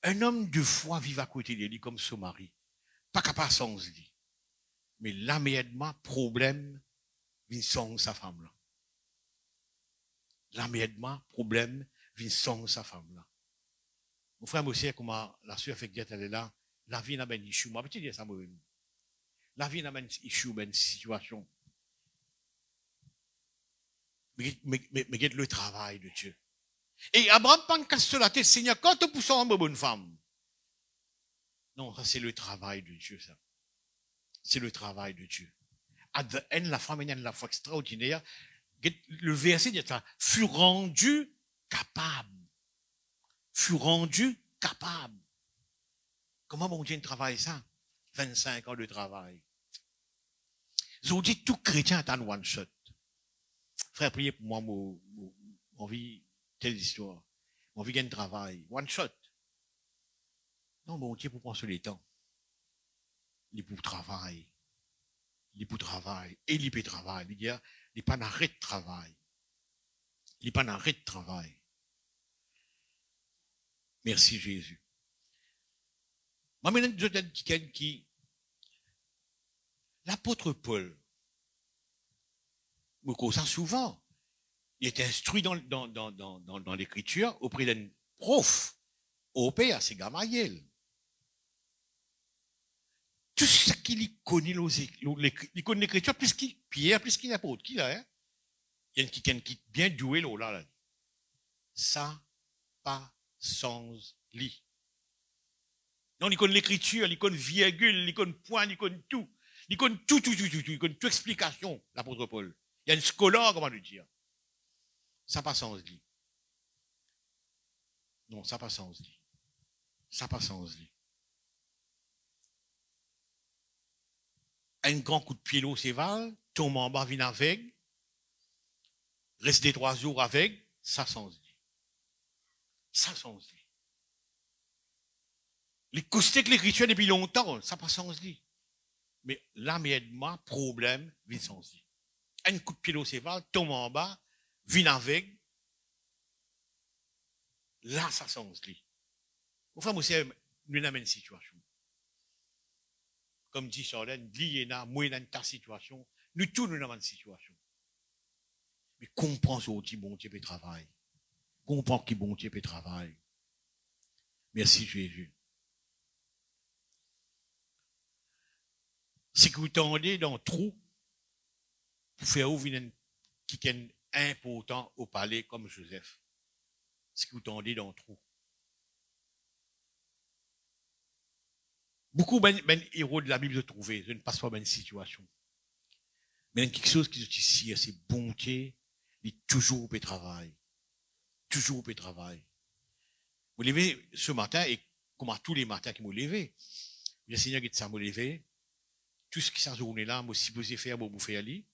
Un homme de foi vit à côté de lui comme son mari. pas capable sans lui. Mais là, immédiatement, problème, vient sans sa femme là. Là, immédiatement, problème, vient sans sa femme là. Mon frère, monsieur, comment la soeur fait que elle est là, la vie n'a pas une issue. Moi, je dire ça, moi. La vie n'a pas une issue, une situation. Mais le travail de Dieu. Et Abraham pas casse la tête, Seigneur, quand tu pousses en bonne femme. Non, ça c'est le travail de Dieu, ça. C'est le travail de Dieu. À la femme est la foi extraordinaire. Le verset dit ça, fut rendu capable. Fut rendu capable. Comment mon Dieu travaille ça? 25 ans de travail. Ils ont dit tout chrétien est en one shot. Frère, priez pour moi, mon vie, telle histoire. Mon vie gagne travail. One shot. Non, mon Dieu, pour prendre sur les temps. Il est pour travail. Il est pour travail. Et il peut travail. Il n'est pas en arrêt de travail. Il n'est pas en arrêt de travail. Merci Jésus. Moi, maintenant, je donne quelqu'un qui, l'apôtre Paul, me cause ça souvent. Il est instruit dans l'écriture auprès d'un prof au père, c'est Gamaliel. Tout ce qu'il connaît, il connaît l'écriture plus qu'il Pierre, plus qu'il apôtre. Qui là, hein? Il y a quelqu'un qui est bien doué là. Ça, pas sans lit. Non, il connaît l'écriture, il connaît virgule, il connaît point, il connaît tout. Il connaît tout. Il connaît toute explication, l'apôtre Paul. Il y a une scolar, comment le dire. Ça pas sans lit. Non, ça pas sans lit. Ça pas sans lit. Un grand coup de pied l'eau s'évale, tombe en bas, vient avec, reste des 3 jours avec, ça sans lit. Ça sans lit. Les costés que l'écriture depuis longtemps, ça pas sans lit. Mais là, immédiatement, problème, vient sans lit. Un coup de pied l'eau s'évale, tombe en bas, vient avec, là, ça sans lit. Enfin, moi, c'est une situation. Comme dit Charlène, liena, moi, dans ta situation, nous tous, nous avons une situation. Mais comprends ce que bon Dieu peut travailler. Comprends que bon Dieu peut travailler. Merci Jésus. C'est que vous tendez dans le trou pour faire ouvrir qui est important au palais comme Joseph. C'est que vous tendez dans le trou. Beaucoup de héros de la Bible se trouvaient, je ne passe pas dans une situation. Mais quelque chose qui est ici, c'est bonté, il est toujours au travail. Toujours au travail. Vous levez ce matin, et comme à tous les matins qui me levez, le Seigneur qui ça me lever, tout ce qui s'est journée là, moi, si vous avez fait, vous faire aller.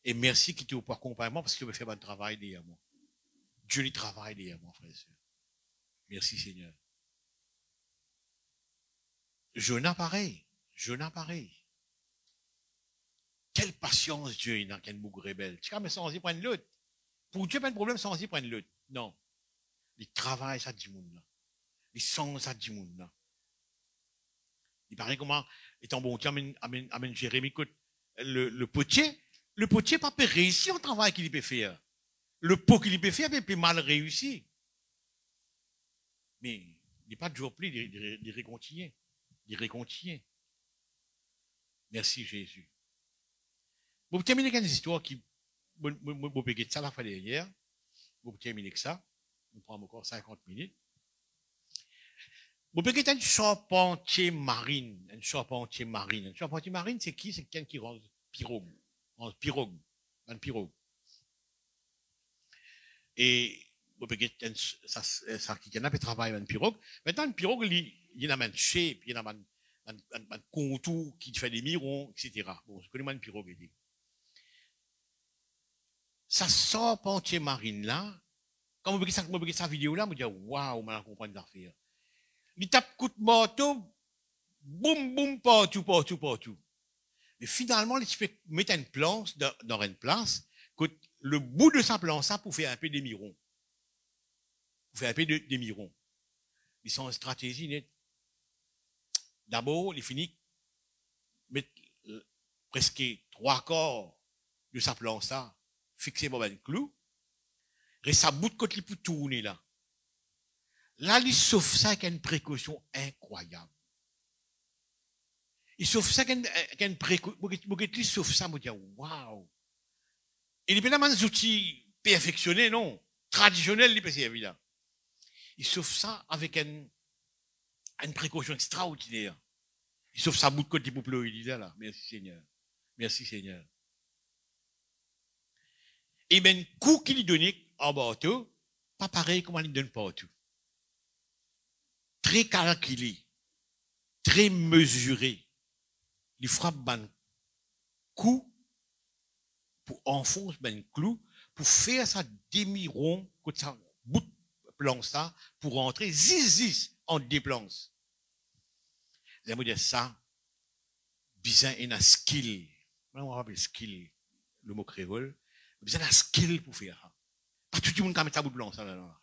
Et merci qui était au accompagnement parce qu'il me fait un travail derrière moi. Dieu lui travaille derrière moi, frère et sœur. Merci Seigneur. Jonah pareil. Quelle patience Dieu il a qu'un bouc rebelle. Tu sais, sans y prendre l'autre. Pour Dieu, pas de problème sans y prendre l'autre. Non. Il travaille, ça dit monde là. Il sent, ça dit monde là. Il paraît comment, étant bon, tu amène Jérémie, écoute, le potier pas peut réussir au travail qu'il peut faire. Le pot qu'il peut faire, il peut mal réussir. Mais il n'est pas toujours plus de réconcilier. Merci Jésus. Vous terminez avec une histoire qui, vous payez ça la fois dernière. Vous terminez avec ça. On prend encore 50 minutes. Vous payez une charpentier marine. Une charpentier marine, c'est qui? C'est quelqu'un qui rend pirogue. Un pirogue. Et vous payez ça qui a fait travail avec une pirogue. Maintenant, une pirogue, il y a un shape, il y a un contour qui fait des mirons, etc. Bon, je connais une pirogue. Ça charpentier marine là, quand vous regardez sa vidéo là, vous dites, waouh, on comprend l'affaire. Il tape coup de marteau, boum, partout. Mais finalement, il fait mettre une planche dans une place, que le bout de sa planche, ça, pour faire un peu des mirons. Ils sont en stratégie nette. D'abord, il finit presque 3/4 de sa plan ça, fixé pour un clou, et sa bout de côté pour tourner là. Là, il sauve ça avec une précaution incroyable. Il sauve ça avec une précaution, il sauve ça, je dis, waouh! Il n'est pas des outils perfectionnés, non, traditionnels, il peut servir là. Il sauve ça avec une précaution extraordinaire. Il sauve sa bout de côté pour pleurer, il dit là. Merci Seigneur. Merci Seigneur. Et ben, coup qu'il lui donne en bateau, pas pareil comme il donne partout. Très calculé, très mesuré. Il frappe ben coup pour enfoncer ben clou, pour faire sa demi-rond, comme ça, bout de plan ça, pour rentrer zizis en déplance. J'aime dire ça, bizarre et un skill. On va appeler skill, le mot créole. Bizarre un skill pour faire ça. Pas tout le monde qui met sa bout de blanc, ça, là.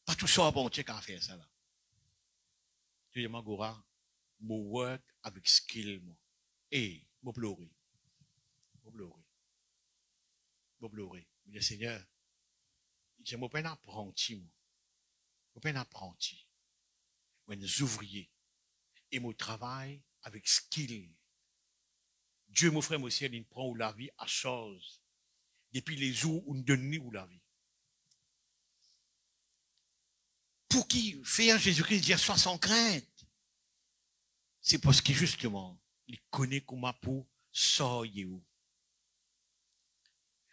Pas tout ça, bon, tu sais, faire ça, là. Tu dis, Magora, mon work avec skill, moi. Et, mon pleurer. Mon pleurer. Mon pleurer. Je dis, Seigneur, j'ai mon peine apprenti, moi. Mon peine apprenti. Moi, des ouvriers. Et mon travail avec skill. Dieu, mon frère, mon ciel, il prend la vie à chose. Depuis les jours où nous donnons la vie. Pour qui faire Jésus-Christ dire sois sans crainte. C'est parce que justement, il connaît comment pour sortir.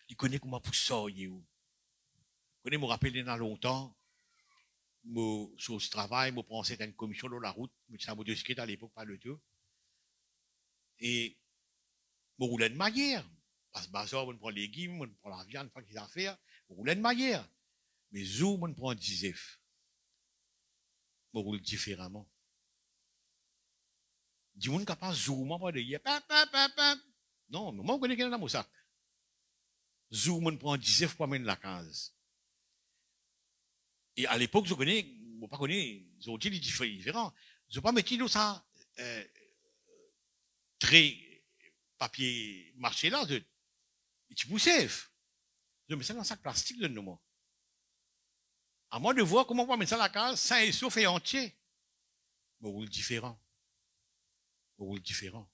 Il connaît comment pour sortir. Vous connaissez, me rappeler dans longtemps, sur ce travail, je prends certaines commissions dans la route, je suis un motocyclette à l'époque, pas le tout. Et je roulais de manière. Parce que je prends les légumes, je prends la viande, je prends les affaires, je roulais de manière. Mais zou, je prends 10 F. Je roule différemment. Du monde qui passe zou, moi, pas de hier. Non, mais moi, je connais quelqu'un dans mon sac. Zou, je prends 10 F pour amener la case. Et à l'époque, je connais, je pas connais, ils ont dit différents. Je pas mettre dans ça, très papier marché là, et tu pousses. Je mets ça dans un sac plastique de nous. À moi de voir comment on va mettre ça à la case, sain et sauf et entier. Mais roule différent. Roule différent.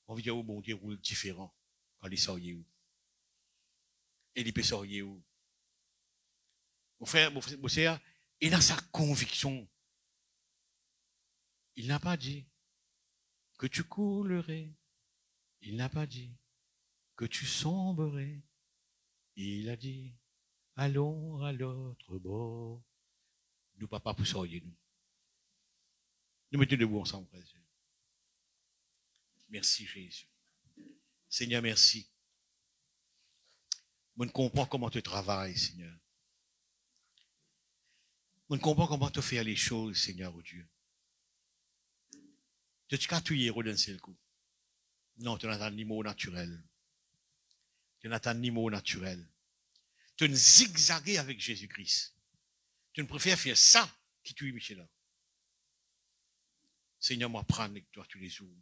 On veut dire, bon Dieu, roule différent. Quand il sort où? Et il peut sortir où? Mon frère, il a sa conviction. Il n'a pas dit que tu coulerais. Il n'a pas dit que tu sombrerais. Il a dit, allons à l'autre bord. Nous, papa, pour sortir, nous. Nous mettons debout ensemble, frère. Merci, Jésus. Seigneur, merci. Je ne comprends comment tu travailles, Seigneur. Je ne comprends comment tu fais les choses, Seigneur, oh Dieu. Tu n'as pas tout héros d'un seul coup. Non, tu n'as pas ni mot naturel. Tu n'as pas ni mot naturel. Tu ne zigzagues avec Jésus-Christ. Tu ne préfères faire ça qui tue Michel. Seigneur, moi, prends avec toi tous les jours.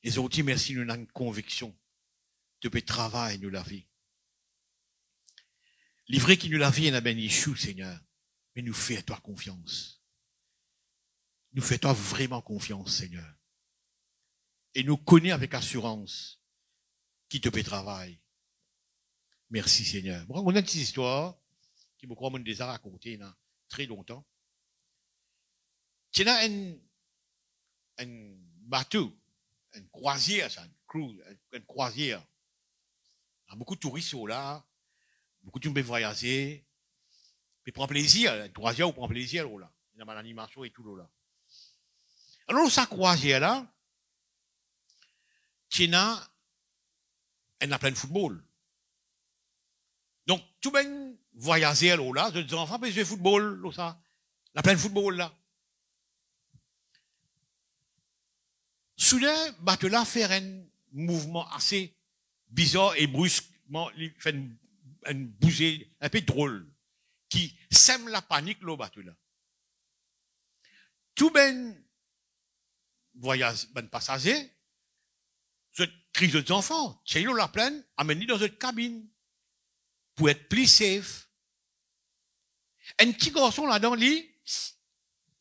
Et autres, merci, nous avons une conviction. Tu peux travailler, nous la vie. Livré qui nous la vie, il y a ben Yeshua, Seigneur. Mais nous fais toi confiance. Nous fais toi vraiment confiance, Seigneur. Et nous connais avec assurance qui te peut travailler. Merci, Seigneur. On a une petite histoire qui me croit qu'on déjà racontée il y a très longtemps. Il y a un bateau, une croisière, ça, une croisière. Il y a beaucoup de touristes là, beaucoup de gens peuvent voyager. Mais prend plaisir, la croisière, on prend plaisir, là. Il y a l'animation et tout, là. Alors, sa croisière, là, elle a plein de football. Donc, tout ben voyager, là, je dis, enfants, peuvent jouer football, là, ça. La plein de football, là. Soudain, bateau là, faire un mouvement assez bizarre et brusquement, il fait une bousée un peu drôle. Qui sème la panique, le bateau là. Tout ben voyage, ben passager, crie aux enfants, tiens la plaine, amène-les dans une cabine pour être plus safe. Un petit garçon là-dedans,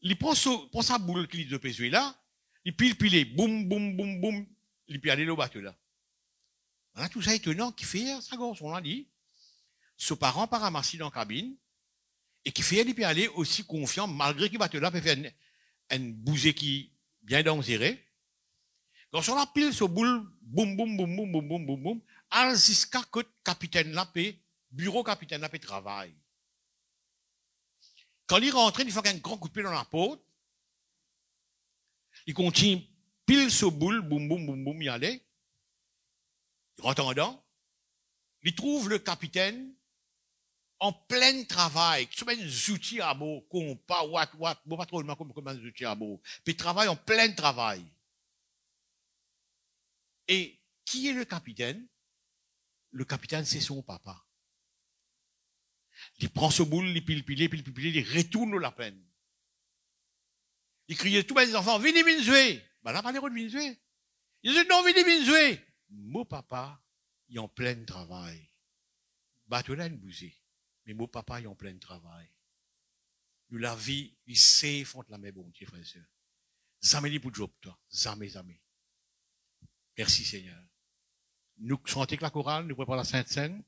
il prend sa boule qu'il de pésuer là, il pile, boum, boum, boum, boum, il peut aller au bateau là. Voilà, tout ça étonnant, qui fait ça garçon là, ses parents pas ramasser dans la cabine, et qui fait, il peut aller aussi confiant, malgré qu'il bateau là peut faire une bousée qui bien dangereux. Garçon là, pile sa boule, boum, boum, boum, boum, boum, boum, boum, boum, al jusqu'à que capitaine là bureau capitaine là travail. Quand il rentre, il fait un grand coup de pied dans la porte. Il continue, pile sa boule, boum, boum, boum, boum, il allait. En attendant, il trouve le capitaine en plein travail, sur des outils à bord, compas, bon, pas trop le comme des outils à bord. Puis il travaille en plein travail. Et qui est le capitaine? Le capitaine, c'est son papa. Il prend ce boule, il pile, il retourne la peine. Il crie à tous les enfants, venez minzouer. Ben là, pas les de minzouer. Il dit, non, venez minzouer. Mon papa, il est en plein travail. Bateau là, une bousée. Mais mon papa, il est en plein travail. Nous, la vie, il sait, font la même bon Dieu, frère et sœur. Jamais pour job, toi. Jamais. Merci, Seigneur. Nous chantons la chorale, nous préparons la Sainte Seine.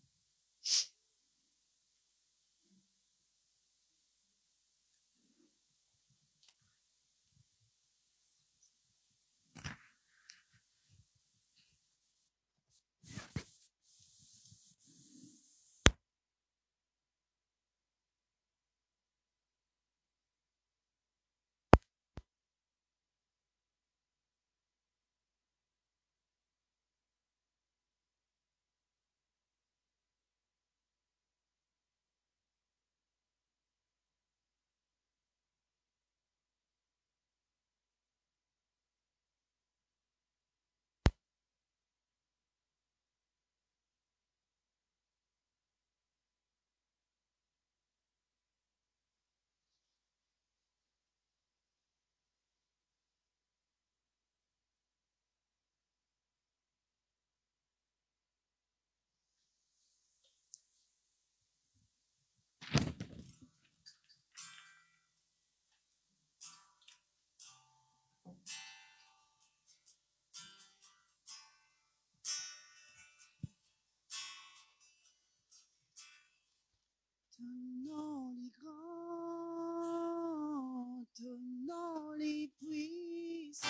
Ton nom est grand, ton nom est puissant,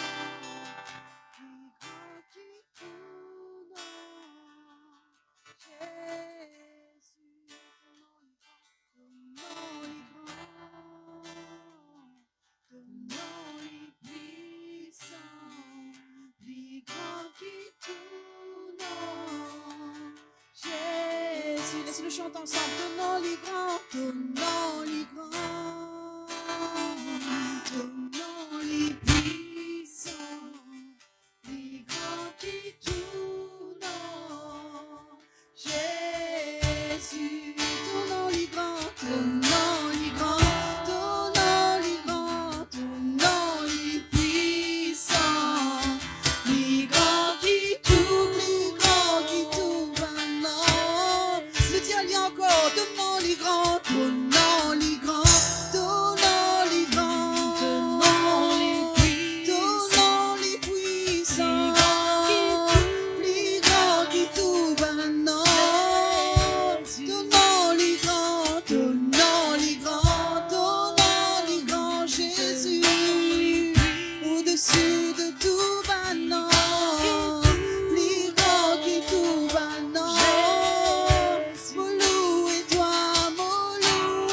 plus grand que tout nom. Jésus, ton nom est grand, ton nom est puissant, plus grand que tout nom. Jésus, laisse-nous chanter ensemble. Ton nom est grand, ton nom est grand, ton nom est puissant, plus grand que tout nom. Jésus, ton nom est grand, ton nom est grand, ton nom est grand, ton nom est puissant, plus grand que tout, plus grand que tout maintenant. Le Dieu lui encore, ton nom est grand, ton nom est grand, ton nom est grand, ton nom est puissant, plus grand que tout maintenant. Ton nom est grand, ton nom est grand, ton nom est grand, Jésus, au-dessus de tout maintenant, plus grand que tout maintenant. Mon loup et toi, mon loup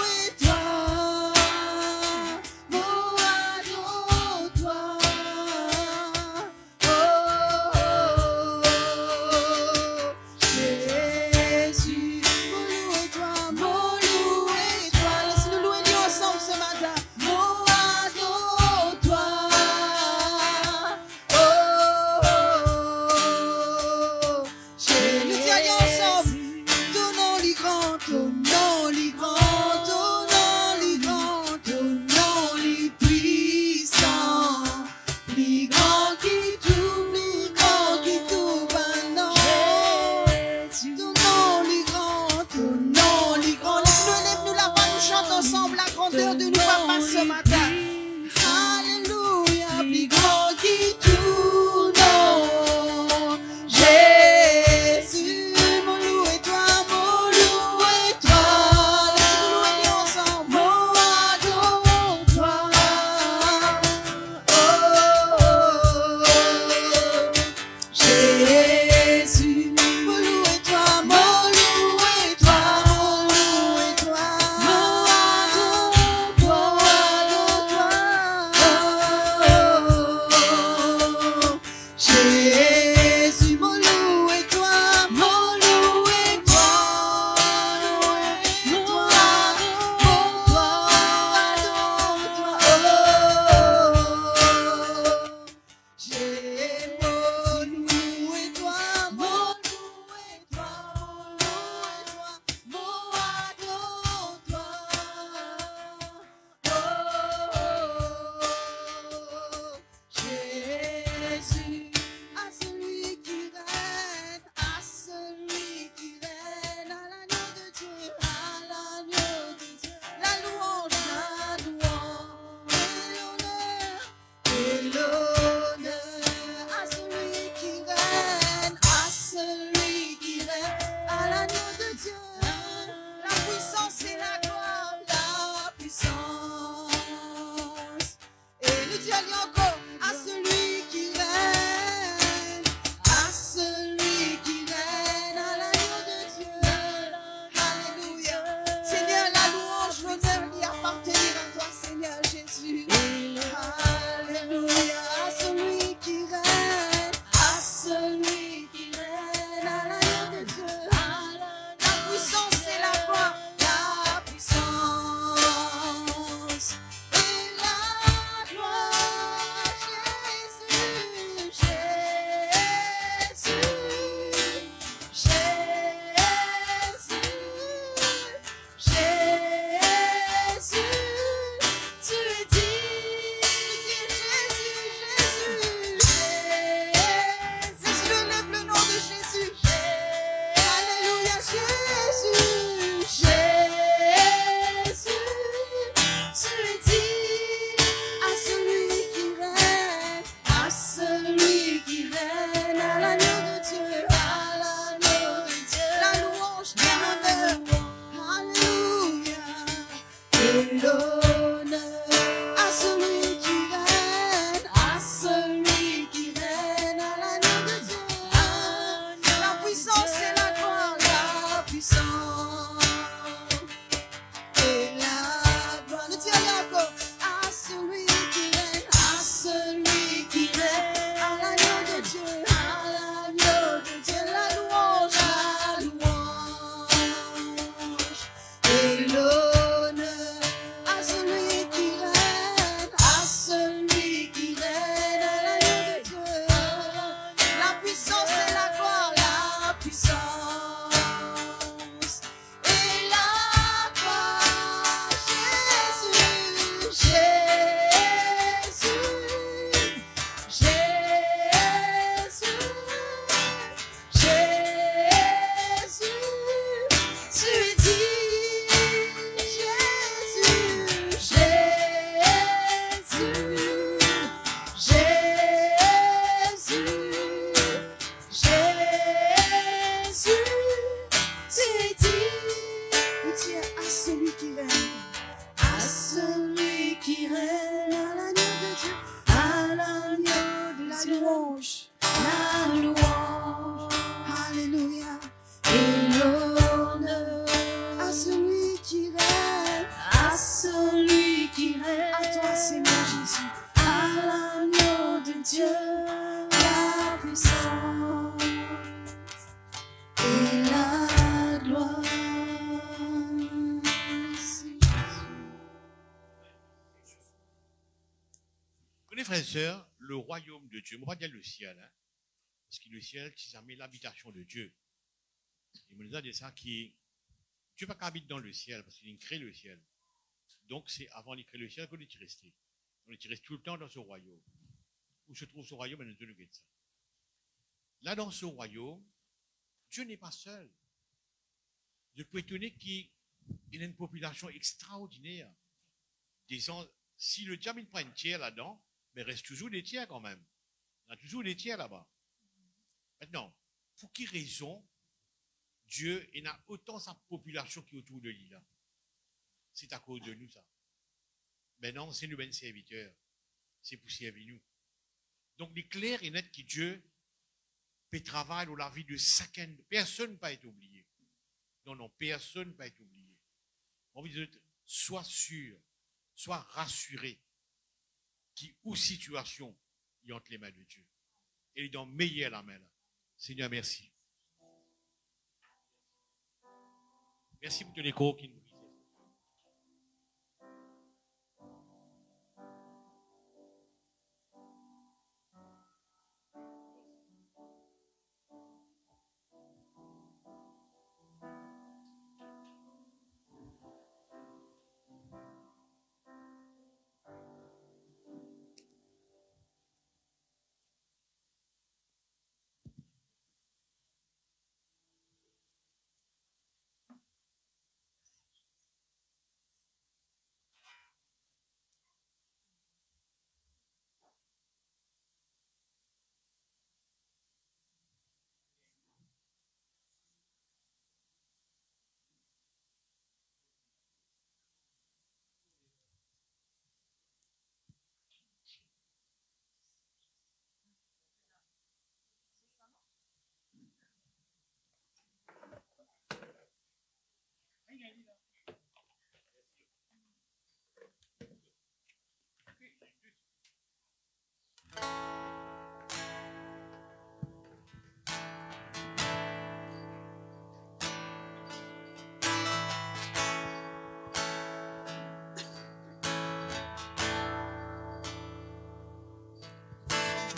puissance et la gloire. Le Dieu encore à celui qui règne, à celui qui règne, à l'agneau de Dieu, à l'agneau de Dieu, la louange et l'honneur à celui qui règne, à celui qui règne, à l'agneau de Dieu, la puissance et la gloire, la puissance. Et la gloire, Jésus, Jésus, Jésus, Jésus, tu es digne, Jésus, Jésus, Jésus, tu es digne, tu es à celui qui règne, à celui qui règne, à l'agneau de Dieu, à l'agneau de la louange, alléluia, et l'honneur à celui qui règne, à celui qui règne, à toi Seigneur Jésus, à l'agneau de Dieu, la puissance et la gloire. Mes frères et sœurs, le royaume de Dieu, on va dire le ciel, hein, parce que le ciel, c'est l'habitation de Dieu. Et on nous a dit ça qui, Dieu pas qu'habite dans le ciel, parce qu'il crée le ciel. Donc c'est avant de créer le ciel qu'on est resté. On est resté tout le temps dans ce royaume. Où se trouve ce royaume, nous devons ça. Là, dans ce royaume, Dieu n'est pas seul. Je peux étonner qu'il y a une population extraordinaire. Des gens, si le diable ne prend une tiers là-dedans, mais il reste toujours des tiers quand même. Il y a toujours des tiers là-bas. Maintenant, pour quelle raison Dieu il a autant sa population qui est autour de lui là? C'est à cause de nous ça. Mais non, c'est nous ben serviteurs. C'est pour servir nous. Donc, il est clair et net que Dieu peut travailler dans la vie de chacun. Personne ne peut être oublié. Non, non, personne ne peut être oublié. On veut dire, sois sûr, sois rassuré qui ou situation il est entre les mains de Dieu. Et il est dans meilleure la main là. Seigneur, merci. Merci pour ton écho qui nous disait.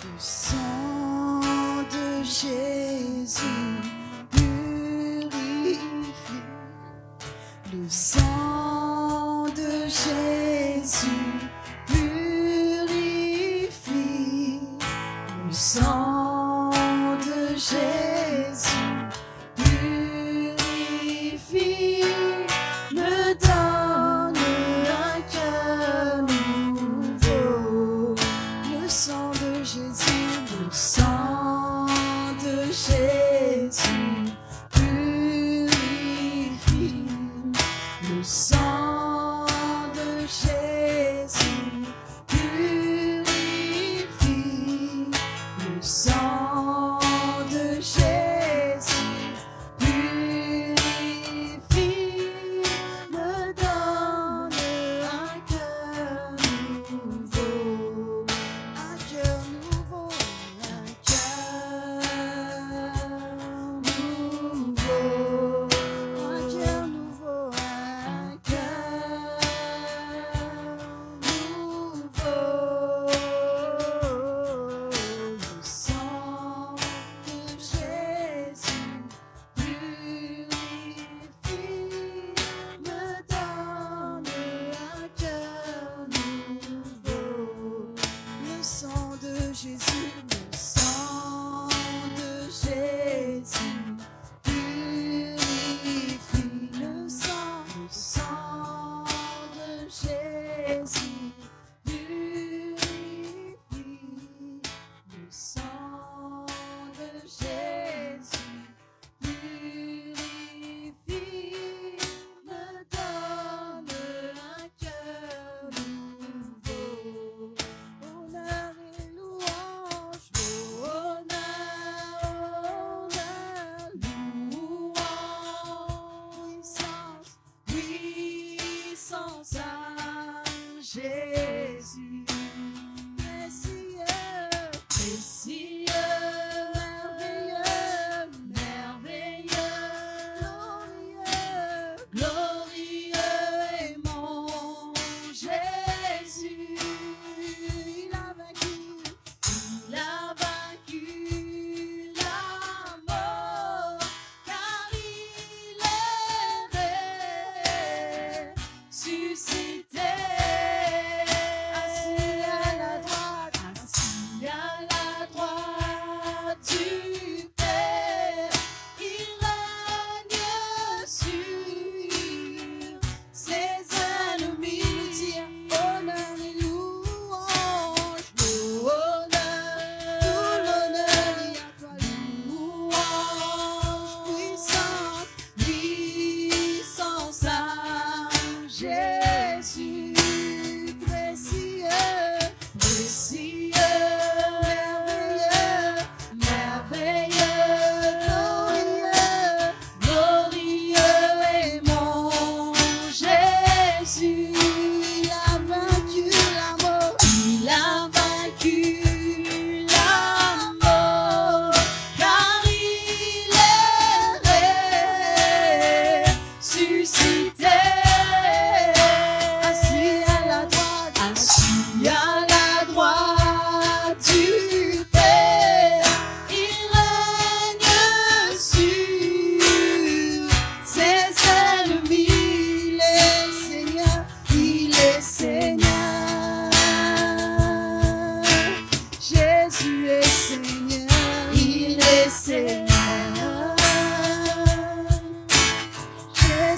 Le sang de Jésus purifie. Le sang de Jésus purifie. Le sang de Jésus purifie. Me donne un cœur nouveau. Le sang de Jésus, le sang de Jésus purifie. Le sang de Jésus purifie. Le sang de Jésus purifie.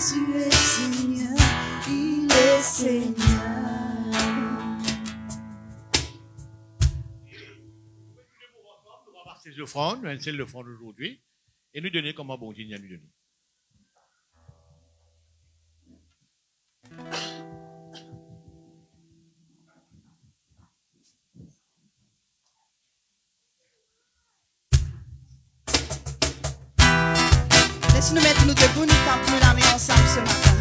Jésus est Seigneur, il est Seigneur. On va voir ces offrandes, c'est l'offrande d'aujourd'hui, et nous donner comme un bon Dieu nous donner. Laisse-nous mettre nous debout, nous campons la main ensemble ce matin.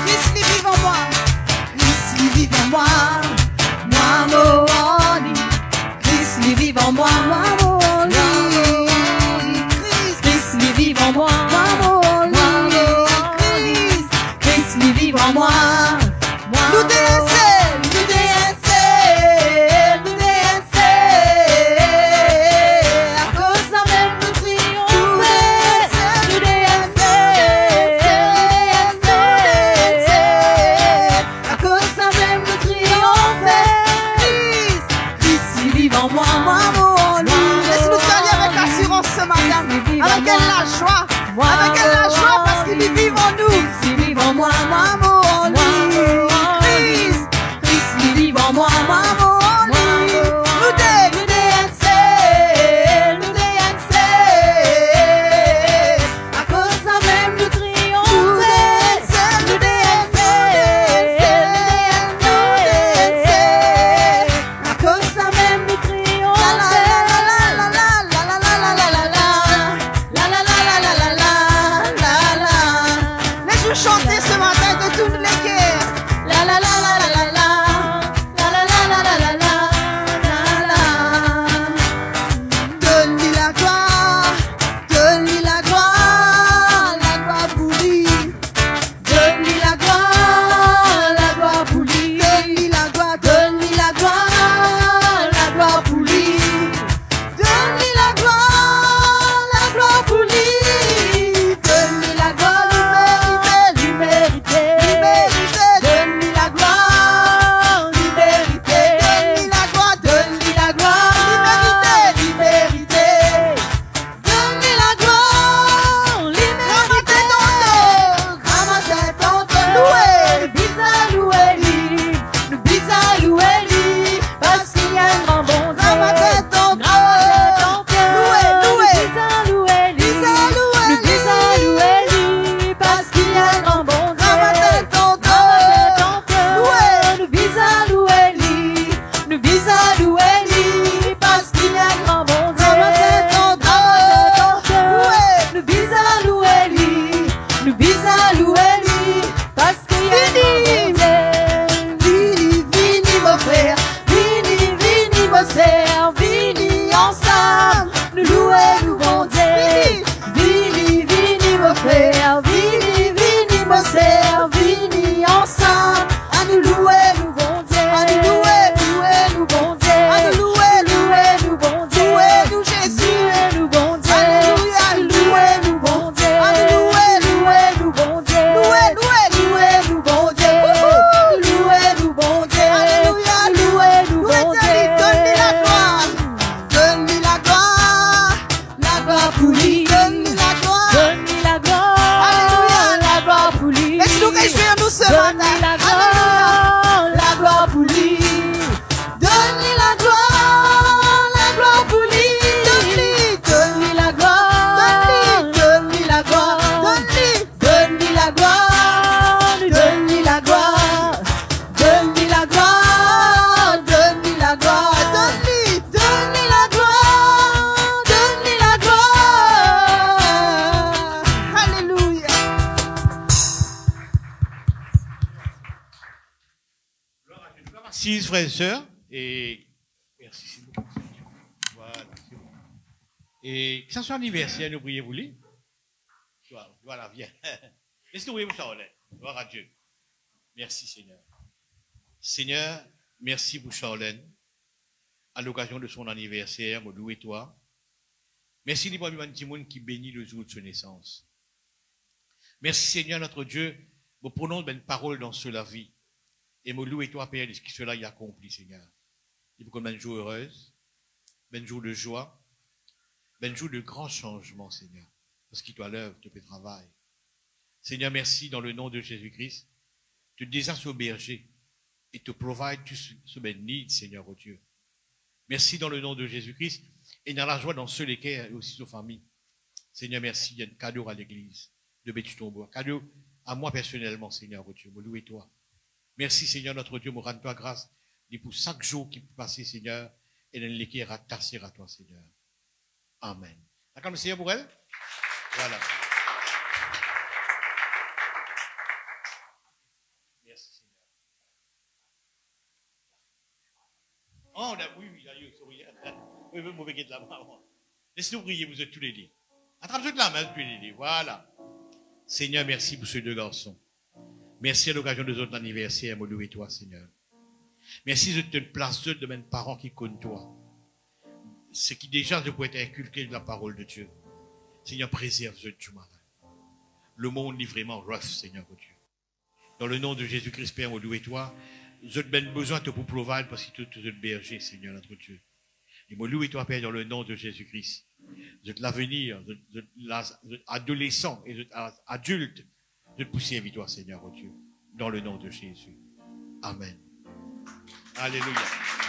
Christ lui vive en moi, Christ lui vive en moi, moi Moani. Christ lui vive en moi, moi Moani. Christ lui vive en moi, moi Moani. Christ lui vive en moi. Nous déessons, nous déessons, nous déessons. À cause de même nous triompher. Nous déessons, à cause de même nous triompher. Christ, il vit en moi, moi, mon lui. Laisse-nous parler avec assurance ce matin, avec la joie, avec la joie parce qu'il vit en nous. Il vit en moi, moi, mon lui. Moi, moi, mon lit, nous déessons, à cause de même nous triompher, nous déessons, à cause de même nous triompher, laisse-nous chanter ce matin de toutes les guerres, la la la la la la la. Donne-lui la gloire pour lui. Donne-lui la gloire pour lui. Donne-lui la gloire pour lui. Donne-lui la gloire pour lui. Donne-lui la gloire, lui mériter. Donne-lui la gloire, lui mériter. Donne-lui la gloire, lui mériter. Donne-lui la gloire, lui mériter. Ramate tante, louer, bisa louer lui, nous bisa louer lui, parce qu'il y a un grand bon Dieu. Ramate tante, louer, bisa louer lui, nous bisa louer lui, parce qu'il y a un grand bon Dieu. Ramate tante, louer, nous bisa louer lui, nous bisa louer lui, parce qu'il y a un grand bon Dieu. Nous bisa louer lui, nous bisa louer lui, parce qu'il y a un grand bon Dieu. Vini mon frère, vini mon sœur, vini ensemble, nous louer nous bon Dieu. Vini mon frère, vini mon sœur, vini ensemble, à nous louer nous bon Dieu. À nous louer nous bon Dieu. À nous louer nous bon Dieu. Louer nous Jésus, nous bon Dieu. Alléluia, louer nous bon Dieu. Louer nous bon Dieu. Louer nous bon Dieu. Louer nous bon Dieu. Alléluia, louer nous bon Dieu. Donne-lui la gloire. Donne-lui la gloire pour lui. Donne-lui la gloire. Alléluia, la gloire pour lui. Laisse-nous réjouir nous ce matin. Alléluia, la gloire pour lui. Donne-lui la gloire pour lui. Donne-lui la gloire. Donne-lui la gloire. Donne-lui la gloire. Donne-lui la gloire. Donne-lui la gloire. Donne-lui la gloire. Donne-lui la gloire. Donne-lui la gloire. Alléluia. Six frères et sœurs, et merci, c'est beaucoup. Voilà, c'est bon. Et que ça soit anniversaire, nous prions pour lui. Voilà, viens. Laisse-nous prier pour Charlotte. Gloire à Dieu. Merci, Seigneur. Seigneur, merci pour Charlène. À l'occasion de son anniversaire, me louer toi. Merci pour un petit monde qui bénit le jour de sa naissance. Merci, Seigneur, notre Dieu, pour prononcer une parole dans la vie. Et me loue et toi, Père, de ce que cela y accompli, Seigneur. Il faut qu'on ait une jour heureuse, un jour de joie, un jour de grands changements, Seigneur. Parce qu'il doit l'œuvre, de tes travail. Seigneur, merci dans le nom de Jésus-Christ. Tu désires au berger et te provide tout ce ben need, Seigneur, oh Dieu. Merci dans le nom de Jésus-Christ et dans la joie dans ceux lesquels et aussi aux familles. Seigneur, merci. Il y a un cadeau à l'église de Bétu-Tombois. Cadeau à moi personnellement, Seigneur, oh Dieu. Me louer toi. Merci, Seigneur, notre Dieu. Me rends toi grâce. Et pour chaque jour qui peut passer, Seigneur, et dans lesquels rattacher à toi, Seigneur. Amen. D'accord, le Seigneur pour elle? Voilà. Merci, Seigneur. Oh, oui, oui, vous pouvez la main. Laissez-nous prier, vous êtes tous les deux. Attrape-toi de la main, tous les deux. Voilà. Seigneur, merci pour ces deux garçons. Merci à l'occasion de notre anniversaire, me louer toi, Seigneur. Merci de te place de mes parents qui connaissent toi. Ce qui déjà je pourrais inculquer de la parole de Dieu. Seigneur, préserve-le du malin. Le monde est vraiment rough, Seigneur, oh Dieu. Dans le nom de Jésus-Christ, Père, me louer toi. Je te besoin de pour provide parce que tu es berger, Seigneur, notre Dieu. Et me louer toi, Père, dans le nom de Jésus-Christ. De l'avenir, de l'adolescent et de l'adulte, de te pousser à toi, Seigneur, oh Dieu. Dans le nom de Jésus. Amen. Alléluia.